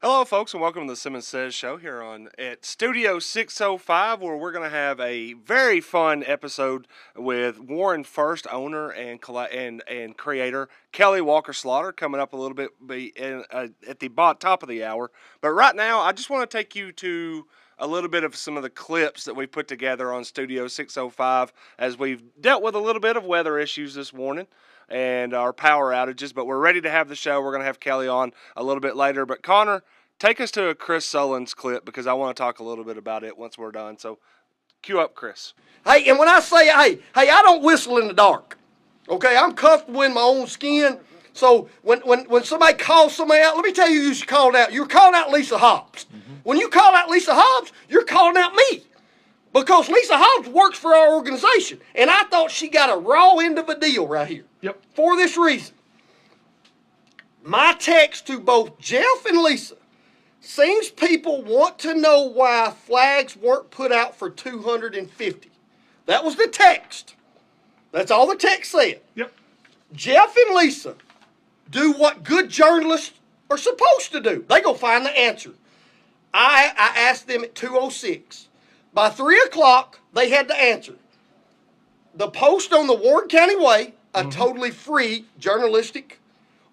Hello, folks, and welcome to the Simmons Says Show here at Studio 605, where we're going to have a very fun episode with Warren First owner and creator Kelly Walker Slaughter coming up a little bit at the top of the hour. But right now, I just want to take you to a little bit of some of the clips that we put together on Studio 605 as we've dealt with a little bit of weather issues this morning and our power outages, but we're ready to have the show. We're going to have Kelly on a little bit later. But Connor, take us to a Chris Sullins clip because I want to talk a little bit about it once we're done. So cue up, Chris. Hey, and when I say, hey, I don't whistle in the dark. Okay, I'm comfortable in my own skin. So when somebody calls somebody out, let me tell you who you called out. You're calling out Lisa Hobbs. Mm-hmm. When you call out Lisa Hobbs, you're calling out me. Because Lisa Hobbs works for our organization. And I thought she got a raw end of a deal right here. Yep. For this reason. My text to both Jeff and Lisa seems people want to know why flags weren't put out for 250. That was the text. That's all the text said. Yep. Jeff and Lisa do what good journalists are supposed to do. They go find the answer. I asked them at 2:06. By 3 o'clock, they had the answer. The Post on the Warren County Way, a totally free journalistic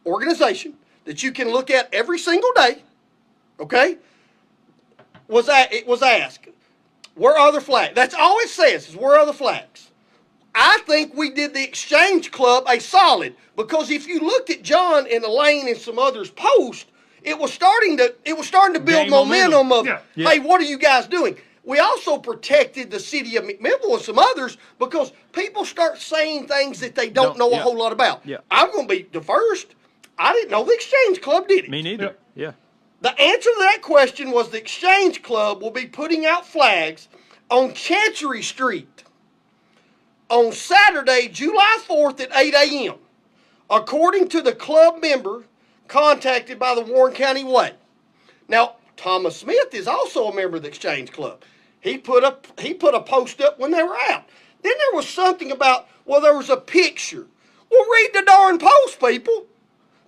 organization that you can look at every single day, okay, it was asked, where are the flags? That's all it says is where are the flags? I think we did the Exchange Club a solid because if you looked at John and Elaine and some others post, it was starting to build momentum of, hey, what are you guys doing? We also protected the city of McMinnville and some others because people start saying things that they don't know a whole lot about. Yeah. I'm going to be the first. I didn't know the Exchange Club did it. Me neither. Yeah. The answer to that question was the Exchange Club will be putting out flags on Chancery Street on Saturday, July 4th at 8 a.m., according to the club member contacted by the Warren County Way. Now, Thomas Smith is also a member of the Exchange Club. He put a post up when they were out. Then there was something about, well, there was a picture. Well, read the darn post, people.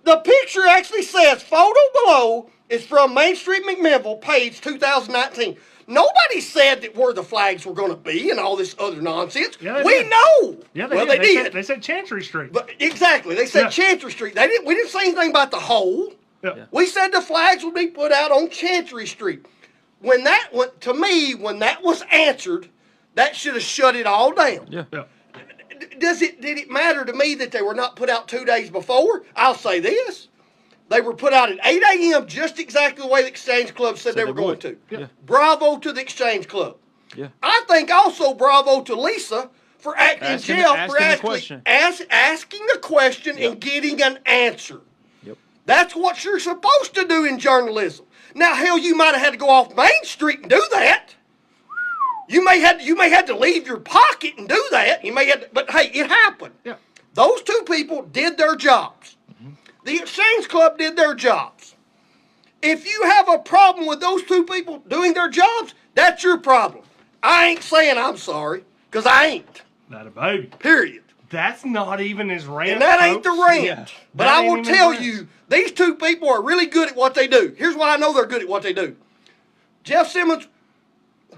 The picture actually says, photo below is from Main Street McMinnville, page 2019. Nobody said that where the flags were going to be and all this other nonsense. Yeah, we know. Yeah, they did. They said Chancery Street. But exactly. They said Chancery Street. We didn't say anything about the hole. Yeah. We said the flags would be put out on Chancery Street. When that was answered, that should have shut it all down. Yeah. Did it matter to me that they were not put out 2 days before? I'll say this. They were put out at 8 a.m. just exactly the way the Exchange Club said they were going to. Yeah. Bravo to the Exchange Club. Yeah. I think also bravo to Lisa for asking the question and getting an answer. Yep. That's what you're supposed to do in journalism. Now, hell, you might have had to go off Main Street and do that. You may have to leave your pocket and do that. But hey, it happened. Yeah. Those two people did their jobs. Mm-hmm. The Exchange Club did their jobs. If you have a problem with those two people doing their jobs, that's your problem. I ain't saying I'm sorry, because I ain't. Not a baby. Period. That's not even his rant. And that ain't the rant. Yeah. But I will tell you, these two people are really good at what they do. Here's why I know they're good at what they do. Jeff Simmons,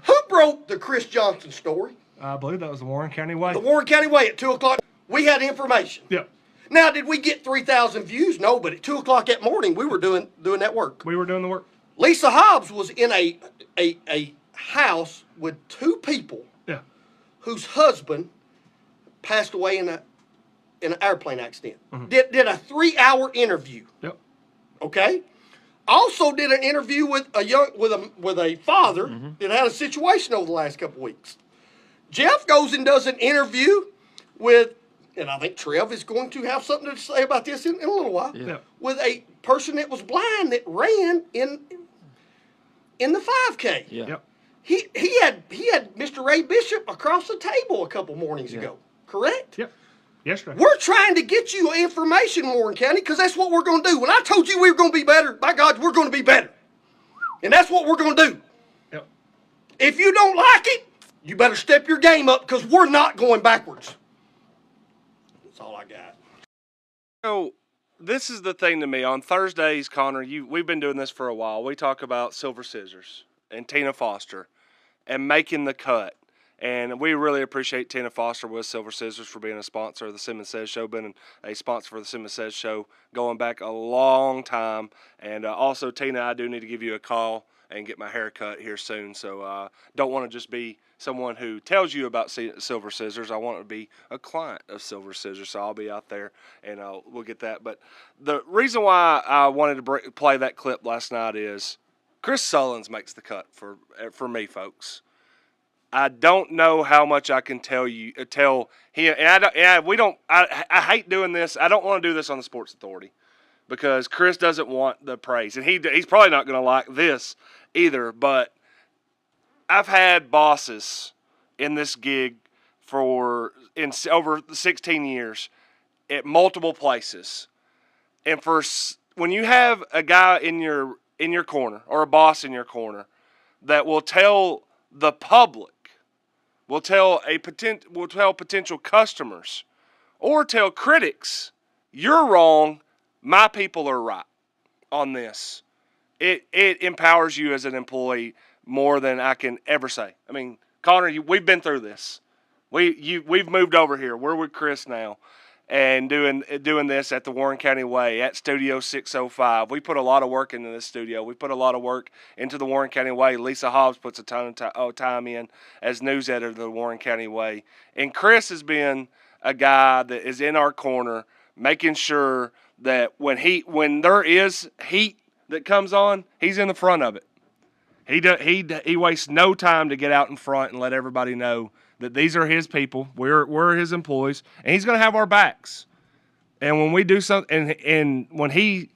who broke the Chris Johnson story? I believe that was the Warren County Way. The Warren County Way at 2 o'clock. We had information. Yep. Now, did we get 3,000 views? No, but at 2 o'clock that morning, we were doing that work. We were doing the work. Lisa Hobbs was in a house with two people whose husband passed away in an airplane accident. Mm-hmm. Did a 3-hour interview. Yep. Okay. Also did an interview with a father that had a situation over the last couple of weeks. Jeff goes and does an interview with, and I think Trev is going to have something to say about this in a little while, with a person that was blind that ran in the 5K. Yeah. Yep. He had Mr. Ray Bishop across the table a couple mornings ago, correct? Yep. Yesterday. We're trying to get you information, Warren County, because that's what we're going to do. When I told you we were going to be better, by God, we're going to be better. And that's what we're going to do. Yep. If you don't like it, you better step your game up because we're not going backwards. That's all I got. So this is the thing to me. On Thursdays, Connor, we've been doing this for a while. We talk about Silver Scissors and Tina Foster and making the cut. And we really appreciate Tina Foster with Silver Scissors for being a sponsor of the Simmons Says Show, been a sponsor for the Simmons Says Show going back a long time. And also, Tina, I do need to give you a call and get my hair cut here soon. So don't want to just be someone who tells you about Silver Scissors. I want to be a client of Silver Scissors, so I'll be out there and we'll get that. But the reason why I wanted to play that clip last night is Chris Sullins makes the cut for me, folks. I don't know how much I can tell him. And I hate doing this. I don't want to do this on the Sports Authority because Chris doesn't want the praise, and he's probably not going to like this either. But I've had bosses in this gig over 16 years at multiple places, and when you have a guy in your corner or a boss in your corner that will tell the public, will tell potential customers, or tell critics, you're wrong, my people are right on this. It empowers you as an employee more than I can ever say. I mean, Connor, we've been through this. We've moved over here. We're with Chris now, and doing this at the Warren County Way at Studio 605. We put a lot of work into this studio. We put a lot of work into the Warren County Way. Lisa Hobbs puts a ton of time in as news editor of the Warren County Way. And Chris has been a guy that is in our corner, making sure that when there is heat that comes on, he's in the front of it. He wastes no time to get out in front and let everybody know that these are his people, we're his employees, and he's going to have our backs. And when we do something, and when he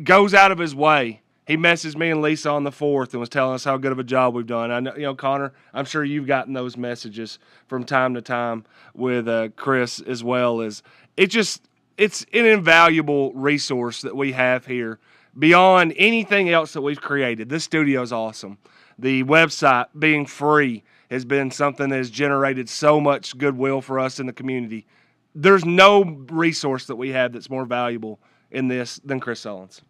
goes out of his way, he messaged me and Lisa on the 4th and was telling us how good of a job we've done. I know, Connor, I'm sure you've gotten those messages from time to time with Chris as well. As it's an invaluable resource that we have here beyond anything else that we've created. This studio is awesome. The website being free has been something that has generated so much goodwill for us in the community. There's no resource that we have that's more valuable in this than Chris Sullins.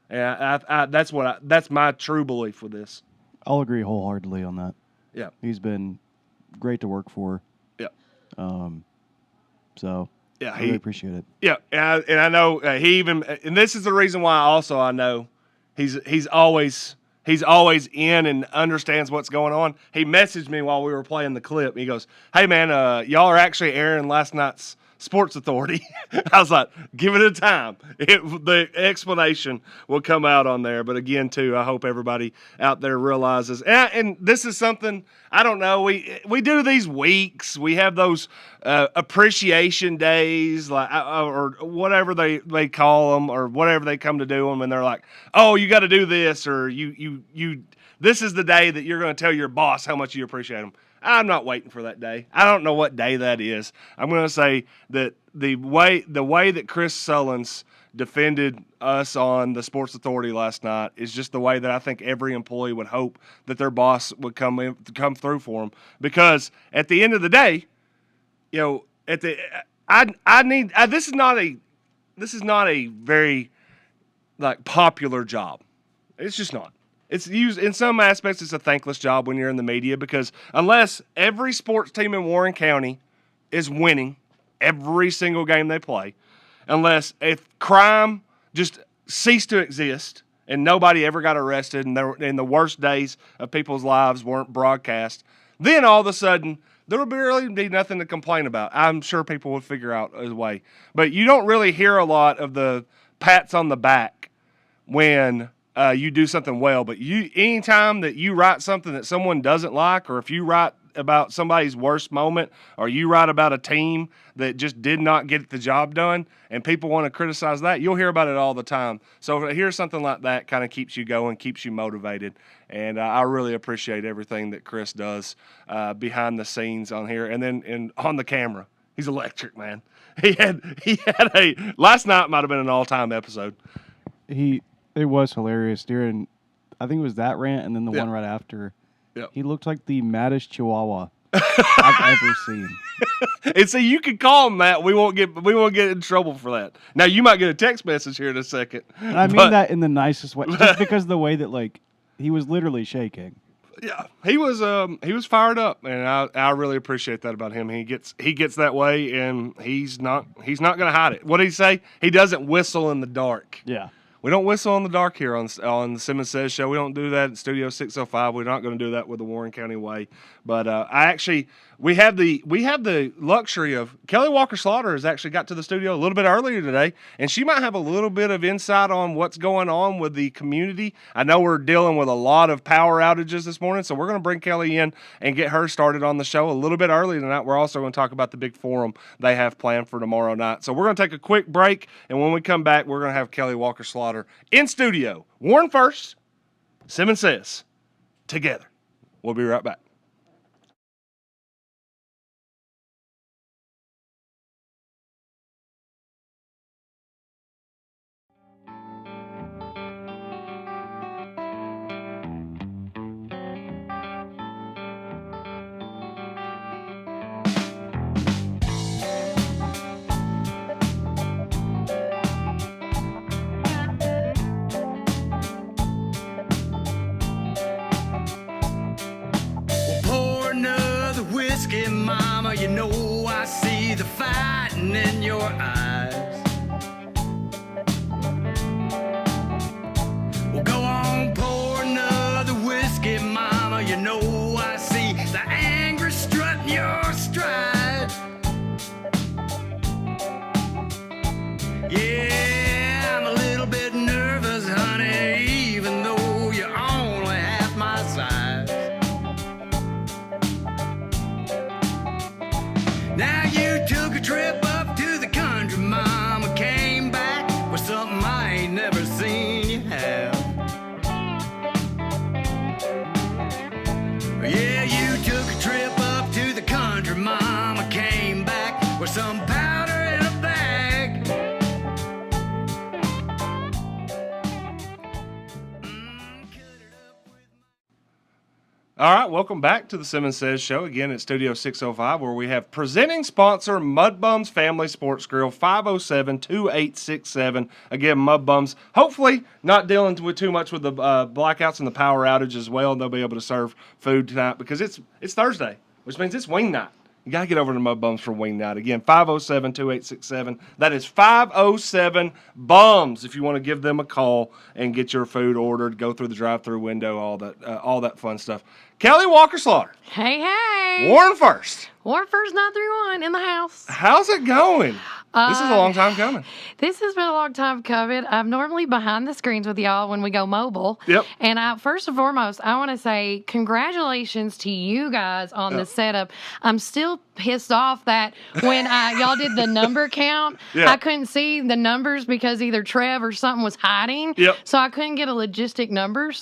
And that's my true belief with this. I'll agree wholeheartedly on that. Yeah. He's been great to work for. Yeah. So yeah, I really appreciate it. Yeah, and I know and this is the reason why also I know he's always in and understands what's going on. He messaged me while we were playing the clip. He goes, "Hey man, y'all are actually airing last night's Sports Authority." I was like, "Give it a time. The explanation will come out on there." But again, too, I hope everybody out there realizes. And this is something I don't know. We do these weeks. We have those appreciation days, like or whatever they call them, or whatever they come to do them, and they're like, "Oh, you got to do this," or you. This is the day that you're going to tell your boss how much you appreciate them. I'm not waiting for that day. I don't know what day that is. I'm going to say that the way that Chris Sullins defended us on the Sports Authority last night is just the way that I think every employee would hope that their boss would come through for them. Because at the end of the day, this is not a very popular job. It's just not. It's used in some aspects. It's a thankless job when you're in the media because unless every sports team in Warren County is winning every single game they play, if crime just ceased to exist and nobody ever got arrested and the worst days of people's lives weren't broadcast, then all of a sudden there would really be nothing to complain about. I'm sure people would figure out a way. But you don't really hear a lot of the pats on the back when you do something well, but anytime that you write something that someone doesn't like, or if you write about somebody's worst moment, or you write about a team that just did not get the job done, and people want to criticize that, you'll hear about it all the time. So to hear something like that kind of keeps you going, keeps you motivated, and I really appreciate everything that Chris does behind the scenes on here, and then on the camera. He's electric, man. He had last night might have been an all-time episode. It was hilarious during, I think it was that rant and then the Yeah. one right after. Yeah. He looked like the maddest chihuahua I've ever seen. And see, you can call him that. We won't get in trouble for that. Now you might get a text message here in a second. And I mean but- that in the nicest way, just because of the way that like he was literally shaking. Yeah, he was fired up, and I really appreciate that about him. He gets that way, and he's not going to hide it. What did he say? He doesn't whistle in the dark. Yeah. We don't whistle in the dark here on the Simmons Says show. We don't do that in Studio 605. We're not going to do that with the Warren County Way. But we have the luxury of Kelly Walker Slaughter has actually got to the studio a little bit earlier today, and she might have a little bit of insight on what's going on with the community. I know we're dealing with a lot of power outages this morning, so we're going to bring Kelly in and get her started on the show a little bit early tonight. We're also going to talk about the big forum they have planned for tomorrow night. So we're going to take a quick break, and when we come back, we're going to have Kelly Walker Slaughter in studio. Warren first, Simmons Says, together. We'll be right back. Pour another whiskey, mama. You know I see the fighting in your eyes. Well, go on, pour another whiskey, mama. You know I see the anger strutting your stride. Yeah, I'm a little bit nervous, honey, even though you're only half my size. Now you took a trip up to the country, mama, came back with something I ain't never seen you have. Yeah, you took a trip up to the country, mama, came back with some powder in a bag. Cut it up with All right, welcome back to the Simmons Says show. Again, at Studio 605, where we have presenting sponsor Mud Bums Family Sports Grill, 507-2867. Again, Mud Bums, hopefully not dealing with too much with the blackouts and the power outage as well. And they'll be able to serve food tonight because it's Thursday, which means it's wing night. You got to get over to Mud Bums for wing night. Again, 507-2867. That is 507-BUMS if you want to give them a call and get your food ordered, go through the drive-through window, all that fun stuff. Kelly Walker Slaughter. Hey, hey. Warren first. Warren first 931 in the house. How's it going? This is a long time coming. This has been a long time coming. I'm normally behind the screens with y'all when we go mobile. Yep. And first and foremost, I want to say congratulations to you guys on the setup. I'm still pissed off that when y'all did the number count, Yeah. I couldn't see the numbers because either Trev or something was hiding. Yep. So I couldn't get a logistic number.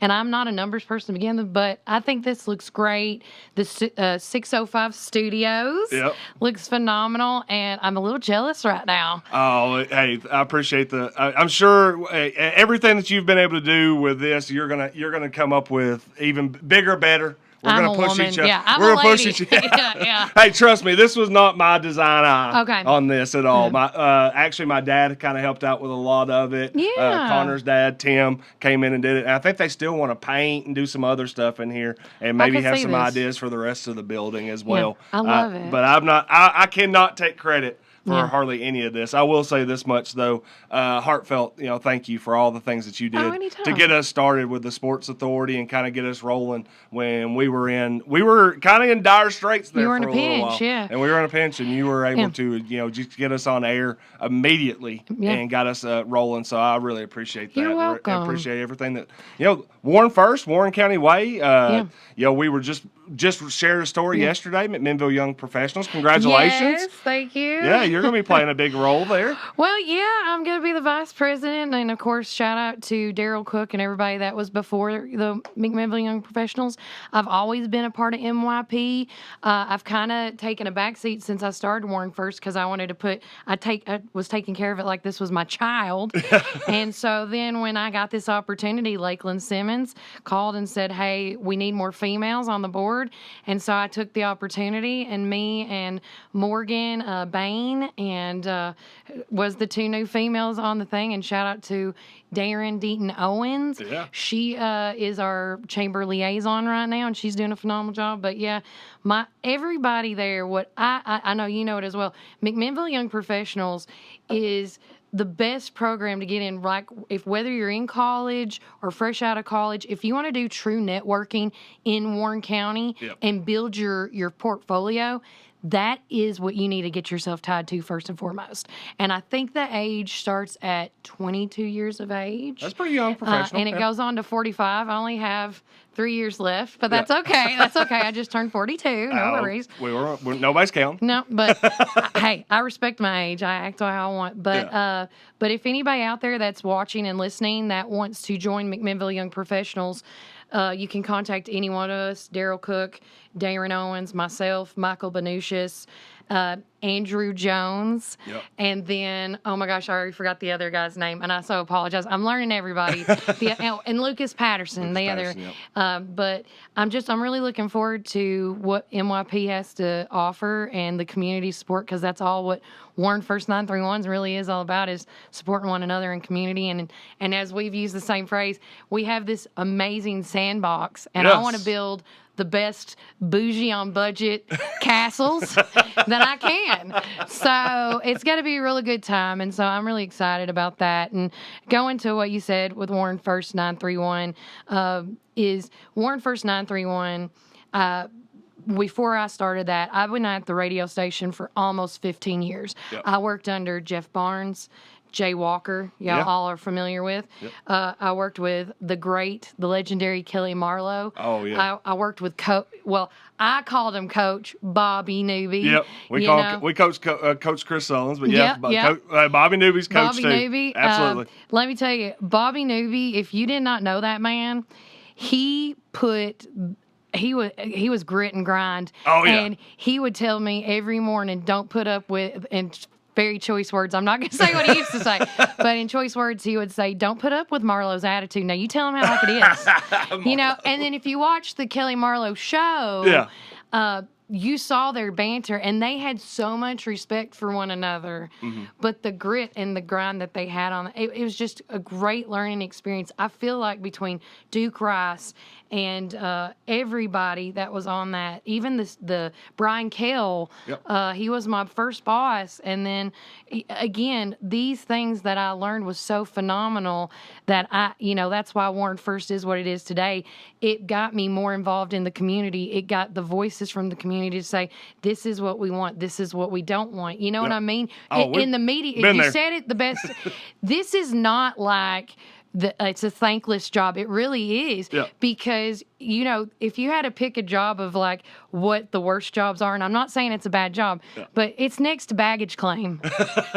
And I'm not a numbers person to begin with, but I think this looks great. The 605 Studios looks phenomenal, and I'm a little jealous right now. Oh, hey, I appreciate I'm sure everything that you've been able to do with this, you're gonna come up with even bigger, better. We're I'm gonna a push woman. each other. Yeah, I'm We're a gonna push lady. each other. Yeah. Hey, trust me, this was not my design eye Okay. on this at all. My actually, my dad kind of helped out with a lot of it. Yeah. Connor's dad, Tim, came in and did it. And I think they still want to paint and do some other stuff in here, and maybe can have see some this. ideas for the rest of the building as well. I love it. But I'm not. I cannot take credit for Yeah. hardly any of this. I will say this much though, heartfelt, thank you for all the things that you did anytime. to get us started with the Sports Authority and kind of get us rolling when we were kind of in dire straits there You were for in a little pinch, while. yeah. And we were in a pinch, and you were able Yeah. to, just get us on air immediately Yeah. and got us rolling. So I really appreciate that. You're welcome. I appreciate everything that, Warren first, Warren County Way. We were just shared a story yesterday, McMinnville Young Professionals. Congratulations. Yes, thank you. Yeah, you're going to be playing a big role there. Well, yeah, I'm going to be the vice president. And of course, shout out to Daryl Cook and everybody that was before the McMinnville Young Professionals. I've always been a part of MYP. I've kind of taken a backseat since I started Warren First because I wanted to I was taking care of it like this was my child. And so then when I got this opportunity, Lakeland Simmons called and said, hey, we need more females on the board. And so I took the opportunity, and me and Morgan Bain and was the two new females on the thing. And shout out to Darren Deaton Owens. Yeah. She is our chamber liaison right now, and she's doing a phenomenal job. But yeah, everybody there, what I know you know it as well, McMinnville Young Professionals is the best program to get in, like whether you're in college or fresh out of college, if you want to do true networking in Warren County and build your portfolio, that is what you need to get yourself tied to first and foremost. And I think the age starts at 22 years of age. That's pretty young professional. And it goes on to 45. I only have 3 years left, but that's okay. That's okay. I just turned 42. No worries. Nobody's counting. No, but hey, I respect my age. I act how I want. But but if anybody out there that's watching and listening that wants to join McMinnville Young Professionals, you can contact any one of us, Daryl Cook, Darren Owens, myself, Michael Benucius, Andrew Jones, and then, oh my gosh, I already forgot the other guy's name, and I so apologize. I'm learning everybody. And Lucas Patterson, but I'm really looking forward to what MYP has to offer and the community support, because that's all what Warren First 931s really is all about, is supporting one another in community. And as we've used the same phrase, we have this amazing sandbox, and I want to build the best bougie on budget castles that I can. So it's got to be a really good time. And so I'm really excited about that. And going to what you said with Warren First 931 is Warren First 931. Before I started that, I've been at the radio station for almost 15 years. I worked under Jeff Barnes, Jay Walker, all are familiar with. I worked with the legendary Kelly Marlowe. Oh, yeah. I worked with I called him Coach Bobby Newby. Yep. We coached Coach Chris Sullins, but Bobby Newby's coach Bobby too. Newby, Absolutely. Let me tell you, Bobby Newby, if you did not know that man, he was grit and grind. Oh, yeah. And he would tell me every morning, don't put up with, and very choice words, I'm not going to say what he used to say, but in choice words, he would say, don't put up with Marlowe's attitude. Now, you tell him how like it is. And then if you watch the Kelly Marlowe show, you saw their banter, and they had so much respect for one another. Mm-hmm. But the grit and the grind that they had it was just a great learning experience. I feel like between Duke Rice and everybody that was on that, even the Brian Kell, he was my first boss. And then again, these things that I learned was so phenomenal that that's why Warren First is what it is today. It got me more involved in the community. It got the voices from the community to say, this is what we want, this is what we don't want. You know what I mean? In the media, you said it the best. This is not like it's a thankless job. It really is, because if you had to pick a job of like what the worst jobs are, and I'm not saying it's a bad job, but it's next to baggage claim.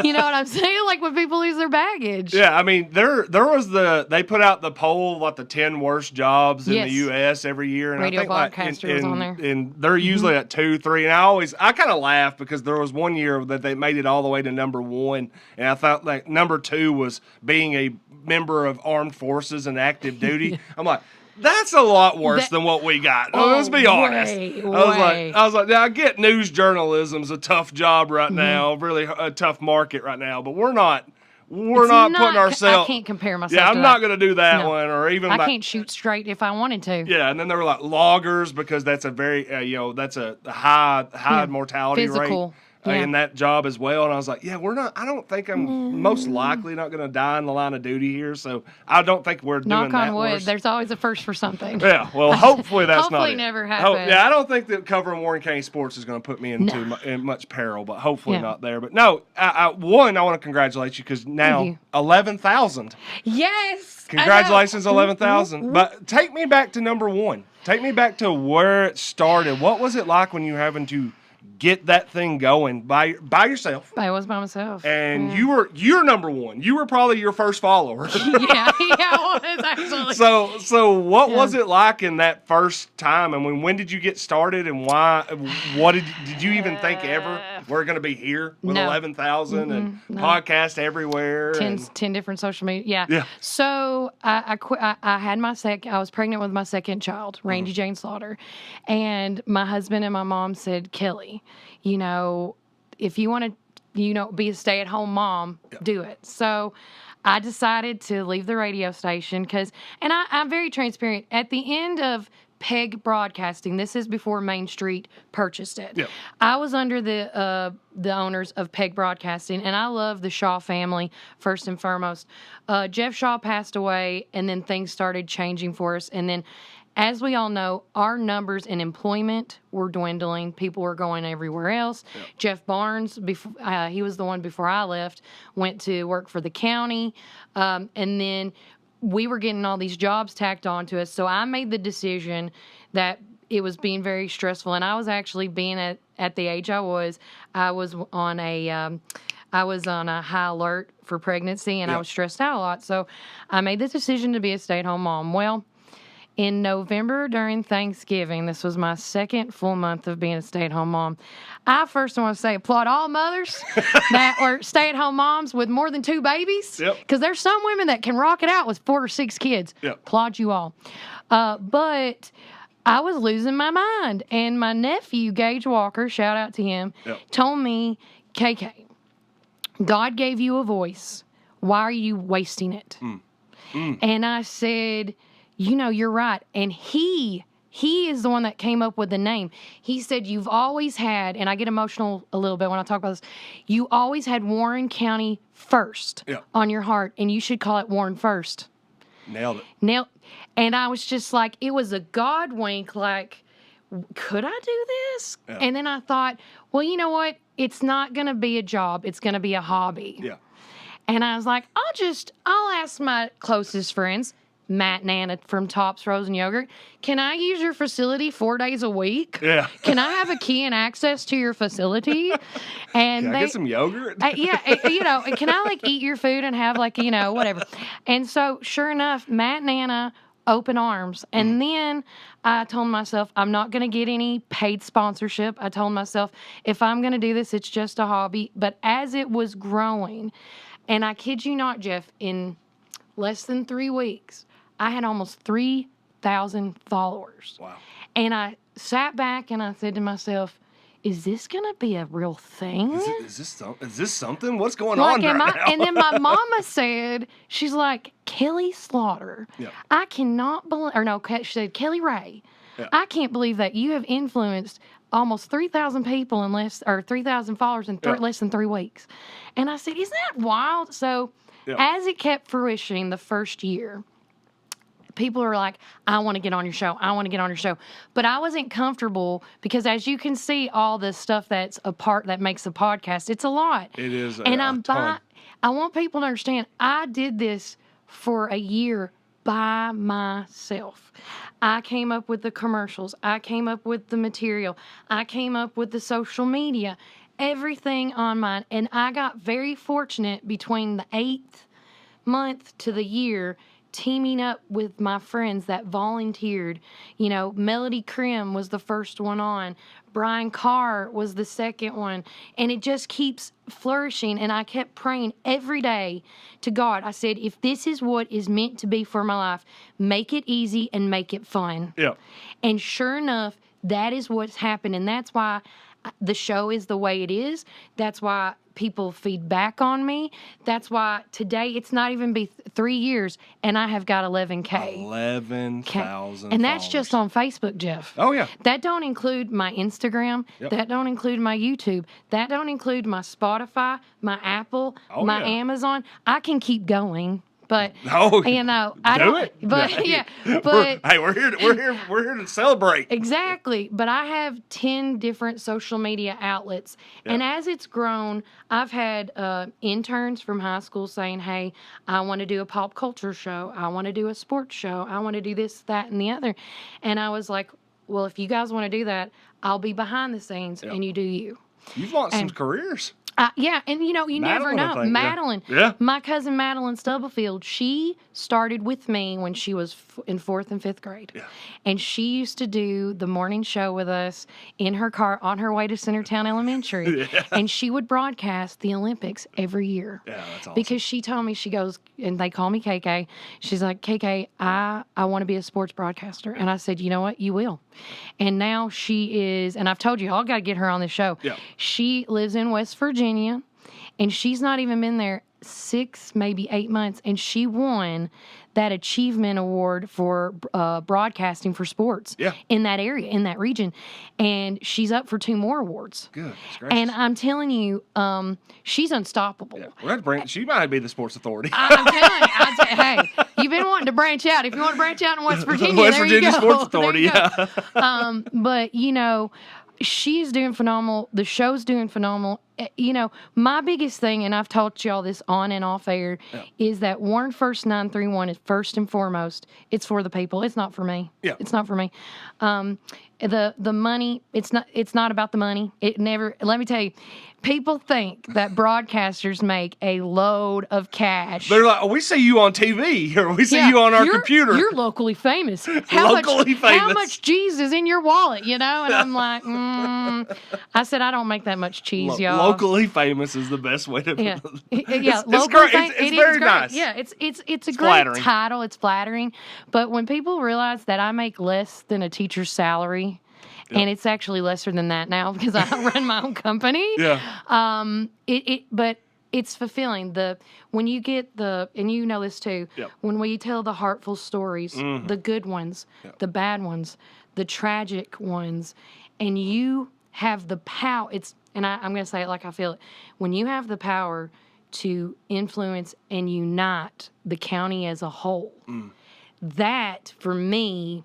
You know what I'm saying? Like when people lose their baggage. Yeah, I mean there was they put out the poll like the 10 worst jobs in the U.S. every year, and Radio I think broadcaster was on there, and they're usually at 2, 3, and I kind of laugh because there was one year that they made it all the way to number 1, and I thought like number 2 was being a member of armed forces and active duty. I'm like, that's a lot worse than what we got. Let's be honest. I was like, now I get news journalism's a tough job right now, really a tough market right now, but we're not putting ourselves. I can't compare myself. Yeah, I'm to not going to do that one, or even. I can't shoot straight if I wanted to. Yeah, and then there were like loggers, because that's a very that's a high mortality rate. In that job as well. And I was like, I don't think I'm most likely not going to die in the line of duty here. So I don't think we're doing that. Knock on wood. There's always a first for something. Yeah. Well, hopefully that's not Hopefully it. never happens. I don't think that covering Warren County sports is going to put me in much peril, but hopefully not there. But no, I want to congratulate you, because now 11,000. Yes. Congratulations, 11,000. But take me back to number 1. Take me back to where it started. What was it like when you were having to get that thing going by yourself. I was by myself. And yeah. you're number one. You were probably your first follower. yeah, I was actually. So what was it like in that first time? I mean, when did you get started, and why? What did you even think ever we're going to be here with No. 11,000 and podcast everywhere? 10 different social media. Yeah. So I quit. I had I was pregnant with my second child, Randy Jane Slaughter, and my husband and my mom said, Kelly, if you want to, be a stay-at-home mom, do it. So I decided to leave the radio station and I'm very transparent. At the end of Peg Broadcasting, this is before Main Street purchased it. Yeah. I was under the owners of Peg Broadcasting, and I love the Shaw family first and foremost. Jeff Shaw passed away, and then things started changing for us. And then, as we all know, our numbers in employment were dwindling. People were going everywhere else. Yeah. Jeff Barnes, he was the one before I left, went to work for the county, and then we were getting all these jobs tacked onto us. So I made the decision that it was being very stressful. And I was actually being at the age I was on a high alert for pregnancy, and I was stressed out a lot. So I made the decision to be a stay-at-home mom. Well, in November during Thanksgiving, this was my second full month of being a stay-at-home mom. I first want to say applaud all mothers that are stay-at-home moms with more than 2 babies. Because there's some women that can rock it out with 4 or 6 kids. Applaud you all. But I was losing my mind. And my nephew, Gage Walker, shout out to him, told me, KK, God gave you a voice. Why are you wasting it? And I said, you're right. And he is the one that came up with the name. He said, you've always had, and I get emotional a little bit when I talk about this, you always had Warren County first on your heart, and you should call it Warren First. Nailed it. And I was just like, it was a God wink, like, could I do this? Yeah. And then I thought, well, you know what? It's not going to be a job. It's going to be a hobby. Yeah. And I was like, I'll ask my closest friends, Matt and Anna from Tops Frozen Yogurt, can I use your facility 4 days a week? Yeah. Can I have a key and access to your facility? And can I get some yogurt? Can I eat your food and have whatever? And so sure enough, Matt and Anna, open arms. And then I told myself, I'm not going to get any paid sponsorship. I told myself, if I'm going to do this, it's just a hobby. But as it was growing, and I kid you not, Jeff, in less than 3 weeks, I had almost 3,000 followers. Wow. And I sat back and I said to myself, is this going to be a real thing? Is this something? What's going on right now? And then my mama said, she's like, Kelly Slaughter. Yeah. I cannot believe, she said, Kelly Ray. Yeah. I can't believe that you have influenced almost 3,000 people 3,000 followers in less than 3 weeks. And I said, isn't that wild? So as it kept fruition the first year, people are like, I want to get on your show. I want to get on your show. But I wasn't comfortable because, as you can see, all the stuff that's a part that makes a podcast, it's a lot. It is a ton. I want people to understand, I did this for a year by myself. I came up with the commercials. I came up with the material. I came up with the social media, everything on mine. And I got very fortunate between the 8th month to the year teaming up with my friends that volunteered. Melody Krim was the first one on. Brian Carr was the second one. And it just keeps flourishing. And I kept praying every day to God. I said, if this is what is meant to be for my life, make it easy and make it fun. Yeah. And sure enough, that is what's happened. And that's why the show is the way it is. That's why people feed back on me. That's why today it's not even been 3 years and I have got 11K. 11,000 And that's just on Facebook, Jeff. Oh, yeah. That don't include my Instagram. Yep. That don't include my YouTube. That don't include my Spotify, my Apple, my Amazon. I can keep going. But I don't. But yeah, but we're here to celebrate. Exactly. But I have 10 different social media outlets, and as it's grown, I've had interns from high school saying, "Hey, I want to do a pop culture show. I want to do a sports show. I want to do this, that, and the other," and I was like, well, if you guys want to do that, I'll be behind the scenes and you do you. You've launched some careers. Yeah, and you never Madeline, I know. think, yeah. Madeline, Yeah. my cousin Madeline Stubblefield, she started with me when she was in 4th and 5th grade. Yeah. And she used to do the morning show with us in her car on her way to Centertown Elementary. Yeah. And she would broadcast the Olympics every year. Yeah, that's awesome. Because she told me, she goes, and they call me KK. She's like, KK, I want to be a sports broadcaster. And I said, you know what? You will. And now she is, and I've told you, I've got to get her on the show. Yeah. She lives in West Virginia, and she's not even been there 6, maybe 8 months, and she won that achievement award for broadcasting for sports in that area, in that region. And she's up for 2 more awards. Good. That's great. And I'm telling you, she's unstoppable. Yeah. We're gonna bring, she might be the sports authority. I'm telling you, hey, you've been wanting to branch out. If you want to branch out in West Virginia, West there Virginia you go. Sports Authority, There you go. But, she's doing phenomenal. The show's doing phenomenal. My biggest thing, and I've taught y'all this on and off air, is that Warren First 931 is first and foremost. It's for the people. It's not for me. Yeah. It's not for me. The money, it's not about the money. It never, let me tell you, people think that broadcasters make a load of cash. They're like, oh, we see you on TV, or we see you on our computer. You're locally famous. How much cheese is in your wallet, And I'm like, I said, I don't make that much cheese, y'all. Locally famous is the best way to. Yeah, It's locally great. famous. It's very nice. Yeah, it's a great flattering. title. It's flattering. But when people realize that I make less than a teacher's salary, and it's actually lesser than that now because I run my own company. Yeah. But it's fulfilling. When you get and you know this too, when we tell the heartful stories, the good ones, the bad ones, the tragic ones, and you have the power. I'm going to say it like I feel it. When you have the power to influence and unite the county as a whole, that for me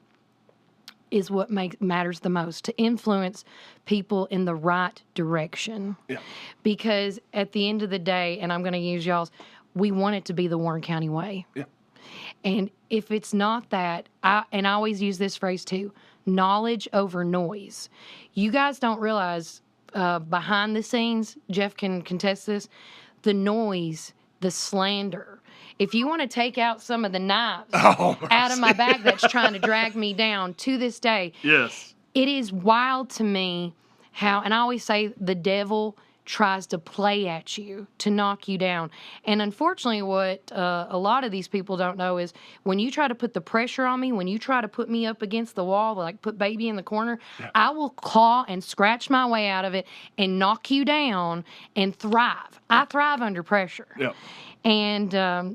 is what matters the most, to influence people in the right direction. Yeah. Because at the end of the day, and I'm going to use y'all's, we want it to be the Warren County way. Yeah. And if it's not that, I always use this phrase too, knowledge over noise. You guys don't realize behind the scenes, Jeff can contest this, the noise, the slander. If you want to take out some of the knives out of my bag that's trying to drag me down to this day, yes, it is wild to me how, and I always say the devil tries to play at you to knock you down. And unfortunately, what a lot of these people don't know is when you try to put the pressure on me, when you try to put me up against the wall, like put baby in the corner, I will claw and scratch my way out of it and knock you down and thrive. I thrive under pressure. Yeah. And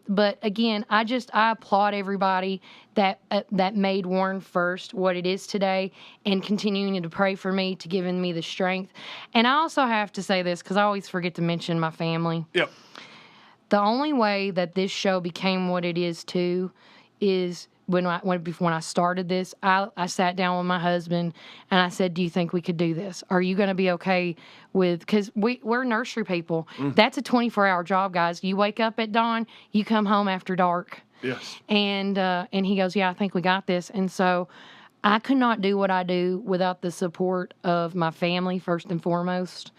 but again, I applaud everybody that made Warren First what it is today, and continuing to pray for me, to giving me the strength. And I also have to say this because I always forget to mention my family. Yep. The only way that this show became what it is too is when I started this, I sat down with my husband and I said, do you think we could do this? Are you going to be okay with, because we're nursery people. That's a 24-hour job, guys. You wake up at dawn, you come home after dark. Yes. And he goes, yeah, I think we got this. And so I could not do what I do without the support of my family, first and foremost,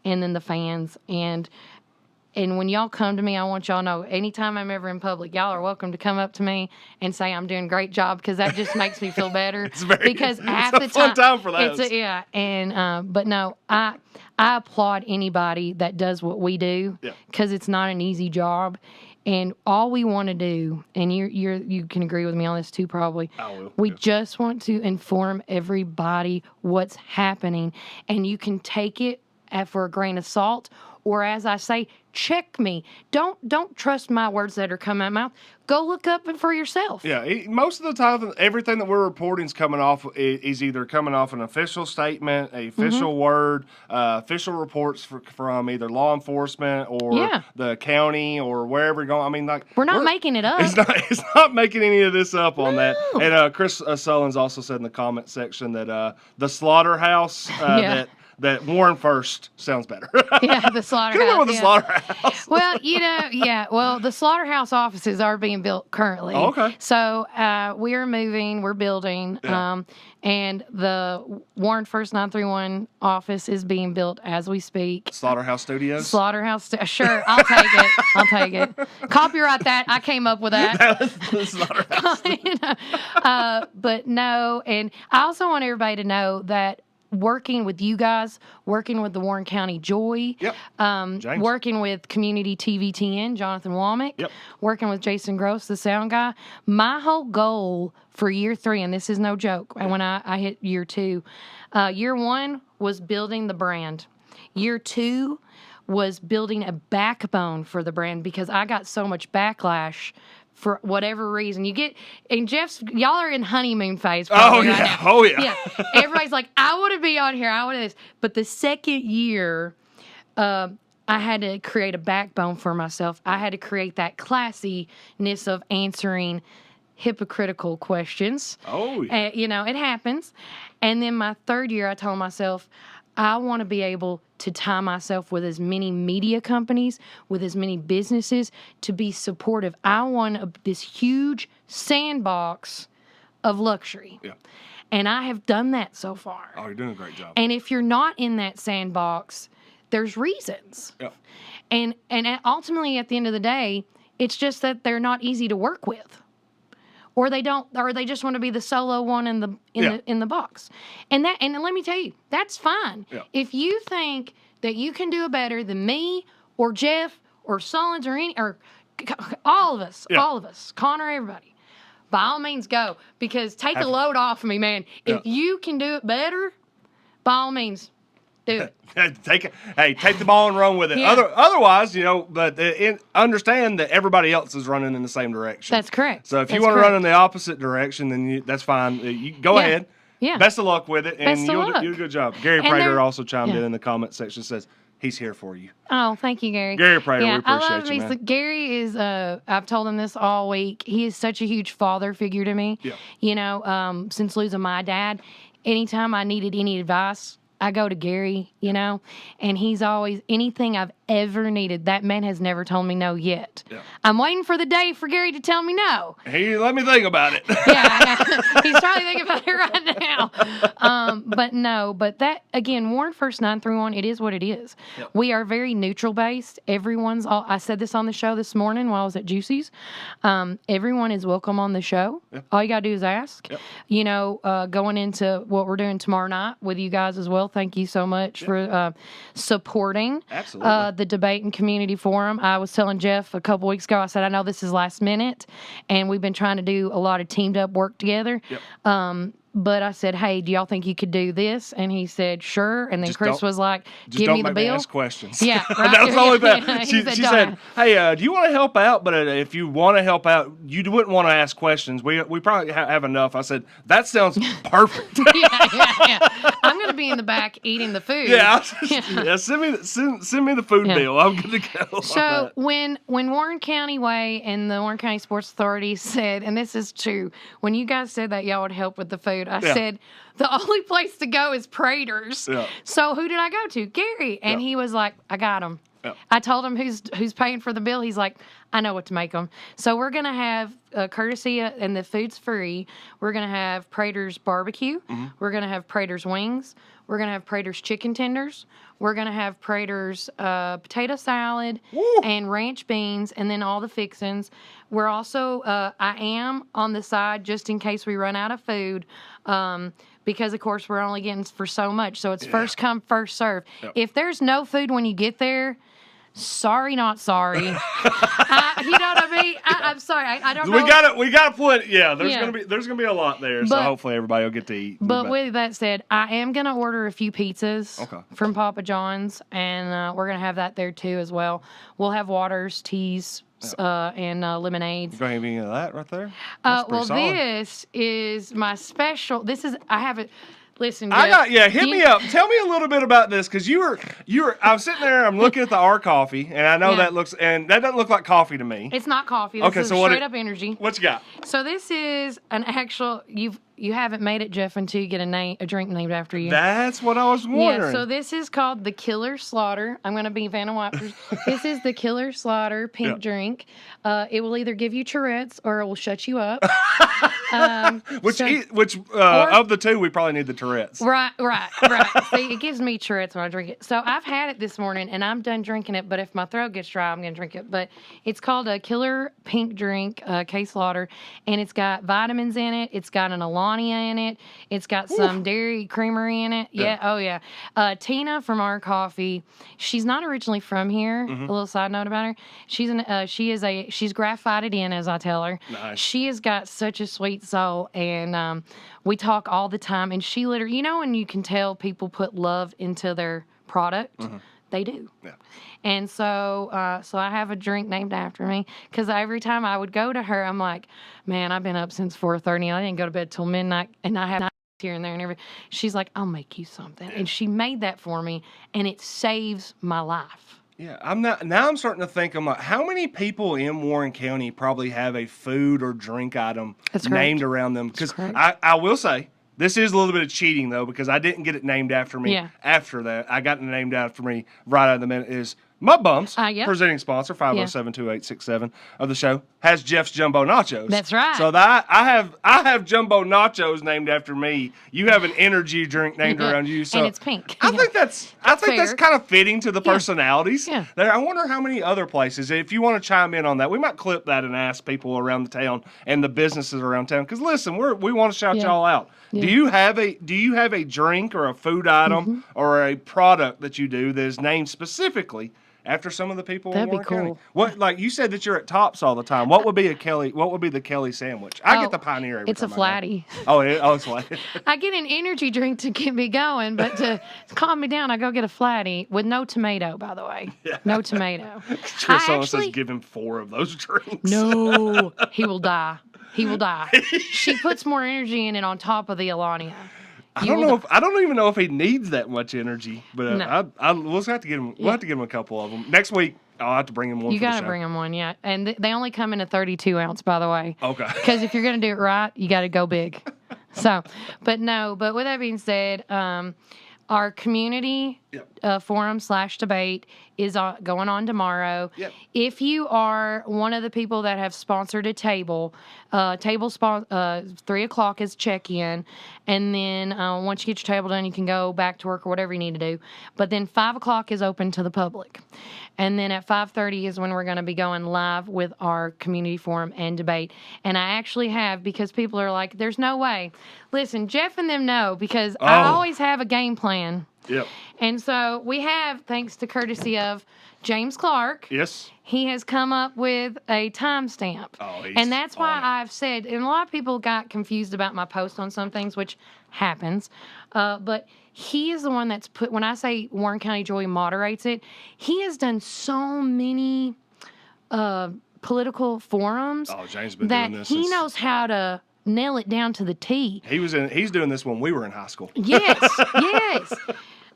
and then the fans. And when y'all come to me, I want y'all to know, anytime I'm ever in public, y'all are welcome to come up to me and say I'm doing a great job, because that just makes me feel better. It's a fun time for those. But no, I applaud anybody that does what we do, because it's not an easy job. And all we want to do, and you can agree with me on this too, probably. I will. We just want to inform everybody what's happening, and you can take it for a grain of salt, or as I say, check me. Don't trust my words that are coming out of my mouth. Go look up it for yourself. Yeah, most of the time, everything that we're reporting is coming off is either coming off an official statement, a official word, official reports from either law enforcement or the county or wherever you're going. I mean, like, we're not making it up. It's not making any of this up on that. And Chris Sullins also said in the comment section that the slaughterhouse that Warren First sounds better. Yeah, the slaughterhouse. Come on with the yeah. slaughterhouse. Well, well, the slaughterhouse offices are being built currently. Oh, okay. So we are moving, we're building, Yeah. and the Warren First 931 office is being built as we speak. Slaughterhouse Studios. Sure, I'll take it. I'll take it. Copyright that. I came up with that. That was the slaughterhouse. But no, and I also want everybody to know that working with you guys, working with the Warren County Joy, Yep. James. working with Community TVTN, Jonathan Womack, Yep. working with Jason Gross, the sound guy. My whole goal for year 3, and this is no joke, when I hit year 2, year 1 was building the brand. Year 2 was building a backbone for the brand because I got so much backlash for whatever reason. You get, and y'all are in honeymoon phase. Probably right now. Oh, yeah. Yeah. Everybody's like, I want to be on here. I want to this. But the second year, I had to create a backbone for myself. I had to create that classiness of answering hypocritical questions. Oh, yeah. It happens. And then my third year, I told myself, I want to be able to tie myself with as many media companies, with as many businesses to be supportive. I want this huge sandbox of luxury. Yeah. And I have done that so far. Oh, you're doing a great job. And if you're not in that sandbox, there's reasons. Yeah. And ultimately, at the end of the day, it's just that they're not easy to work with. Or they just want to be the solo one in the box. And let me tell you, that's fine. Yeah. If you think that you can do it better than me or Jeff or Sullins or all of us, Connor, everybody, by all means go. Because take the load off of me, man. Yeah. If you can do it better, by all means, do it. Take the ball and run with it. Yeah. Otherwise, but understand that everybody else is running in the same direction. That's correct. So if you That's want to run in correct. the opposite direction, then that's fine. You go Yeah. ahead. Yeah. Best of luck with it, and Best of you'll luck. do a good job. Gary And Prater there- also chimed yeah. in the comment section, says he's here for you. Oh, thank you, Gary. Gary Prater, we I appreciate love you, him. man. Gary is, I've told him this all week. He is such a huge father figure to me. Yeah. Since losing my dad, anytime I needed any advice, I go to Gary, and he's always, anything I've ever needed, that man has never told me no yet. Yeah. I'm waiting for the day for Gary to tell me no. Hey, let me think about it. Yeah, he's probably thinking about it right now. But that, again, Warren First 931, it is what it is. Yep. We are very neutral based. I said this on the show this morning while I was at Juicy's. Everyone is welcome on the show. Yep. All you got to do is ask. Yep. Going into what we're doing tomorrow night with you guys as well, thank you so much for supporting Absolutely. the debate and community forum. I was telling Jeff a couple weeks ago, I said, I know this is last minute, and we've been trying to do a lot of teamed up work together. Yep. But I said, hey, do y'all think you could do this? And he said, sure. And then Just Chris don't- was like, Just give don't me the make me bill. ask questions. Yeah, right. That was the only thing. Yeah, he She said, said, hey, do you want to help out? But if you want to help out, you wouldn't want to ask questions. We probably have enough. I said, that sounds perfect. yeah. I'm going to be in the back eating the food. Yeah, send me the food Yeah. bill. I'm good to go. So when Warren County Way and the Warren County Sports Authority said, and this is true, when you guys said that y'all would help with the food, I Yeah. said, the only place to go is Prater's. Yeah. So who did I go to? Gary. And Yeah. he was like, I got him. Yeah. I told him who's paying for the bill. He's like, I know what to make them. So we're going to have courtesy, and the food's free. We're going to have Prater's barbecue. Mm-hmm. We're going to have Prater's wings. We're going to have Prater's chicken tenders. We're going to have Prater's potato salad Woo. and ranch beans, and then all the fixins. We're also, I am on the side just in case we run out of food. Because, of course, we're only getting for so much. So it's first come, first serve. Yep. If there's no food when you get there, sorry, not sorry. You know what I mean? I'm sorry. I don't know. We gotta put. Yeah, there's Yeah. gonna be a lot there. So But- hopefully everybody will get to eat. But with that said, I am going to order a few pizzas Okay. from Papa John's, and we're going to have that there too as well. We'll have waters, teas, and lemonades. you gonna have any of that right there? That's pretty Well, solid. this is my special. I have it. Listen, I Jeff, hit me up. Tell me a little bit about this, because you were. I'm sitting there. I'm looking at the R coffee, and I know that doesn't look like coffee to me. It's not coffee. This is straight up energy. What you got? So this is an actual. You haven't made it, Jeff, until you get a drink named after you. That's what I was wondering. Yeah. So this is called the Killer Slaughter. I'm gonna be Vanna White. This is the Killer Slaughter pink drink. It will either give you Tourette's or it will shut you up. Which of the two we probably need the Tourette's. Right. See, it gives me Tourette's when I drink it. So I've had it this morning and I'm done drinking it. But if my throat gets dry, I'm gonna drink it. But it's called a Killer Pink Drink, K Slaughter, and it's got vitamins in it. It's got an Alania in it. It's got some dairy creamery in it. Yeah. Oh yeah. Tina from our coffee. She's not originally from here. A little side note about her. She's graphited in, as I tell her. Nice. She has got such a sweet soul, and we talk all the time. And she literally, when you can tell people put love into their product, they do. Yeah. And so I have a drink named after me, because every time I would go to her, I'm like, man, I've been up since 4:30. I didn't go to bed till midnight, and I have nights here and there and everything. She's like, I'll make you something, and she made that for me, and it saves my life. Yeah, I'm starting to think, I'm like, how many people in Warren County probably have a food or drink item named around them? Because I will say, this is a little bit of cheating, though, because I didn't get it named after me after that. I got it named after me right out of the minute. Is Mud Bumps, presenting sponsor, 507-2867 of the show, has Jeff's Jumbo Nachos. That's right. So I have Jumbo Nachos named after me. You have an energy drink named around you. So and it's pink. I think that's kind of fitting to the personalities. Yeah. There. I wonder how many other places, if you want to chime in on that, we might clip that and ask people around the town and the businesses around town. Because listen, we want to shout y'all out. Yeah. Do you have a drink or a food item or a product that you do that is named specifically after some of the people in Warren County? What, like you said that you're at Tops all the time. What would be the Kelly sandwich? I get the Pioneer every time. It's a flatty. It's flatty. I get an energy drink to get me going, but to calm me down, I go get a flatty with no tomato, by the way. Yeah. No tomato. Someone says give him 4 of those drinks. No, he will die. He will die. She puts more energy in it on top of the Alania. I don't even know if he needs that much energy, but we'll have to get him. We'll have to give him a couple of them next week. I'll have to bring him one. You got to bring him one, yeah. And they only come in a 32 ounce, by the way. Okay. Because if you're going to do it right, you got to go big. But with that being said, our community forum / debate is going on tomorrow. Yep. If you are one of the people that have sponsored a table, 3 o'clock is check-in, and then once you get your table done, you can go back to work or whatever you need to do. But then 5 o'clock is open to the public. And then at 5:30 is when we're going to be going live with our community forum and debate. And I actually have, because people are like, there's no way. Listen, Jeff and them know, because I always have a game plan. Yep. And so we have, thanks to courtesy of James Clark. Yes. He has come up with a timestamp. And that's why I've said, and a lot of people got confused about my post on some things, which happens. But he is the one that's put, when I say Warren County Joy moderates it, he has done so many political forums James been that doing this he knows how to nail it down to the T. He's doing this when we were in high school. Yes, yes.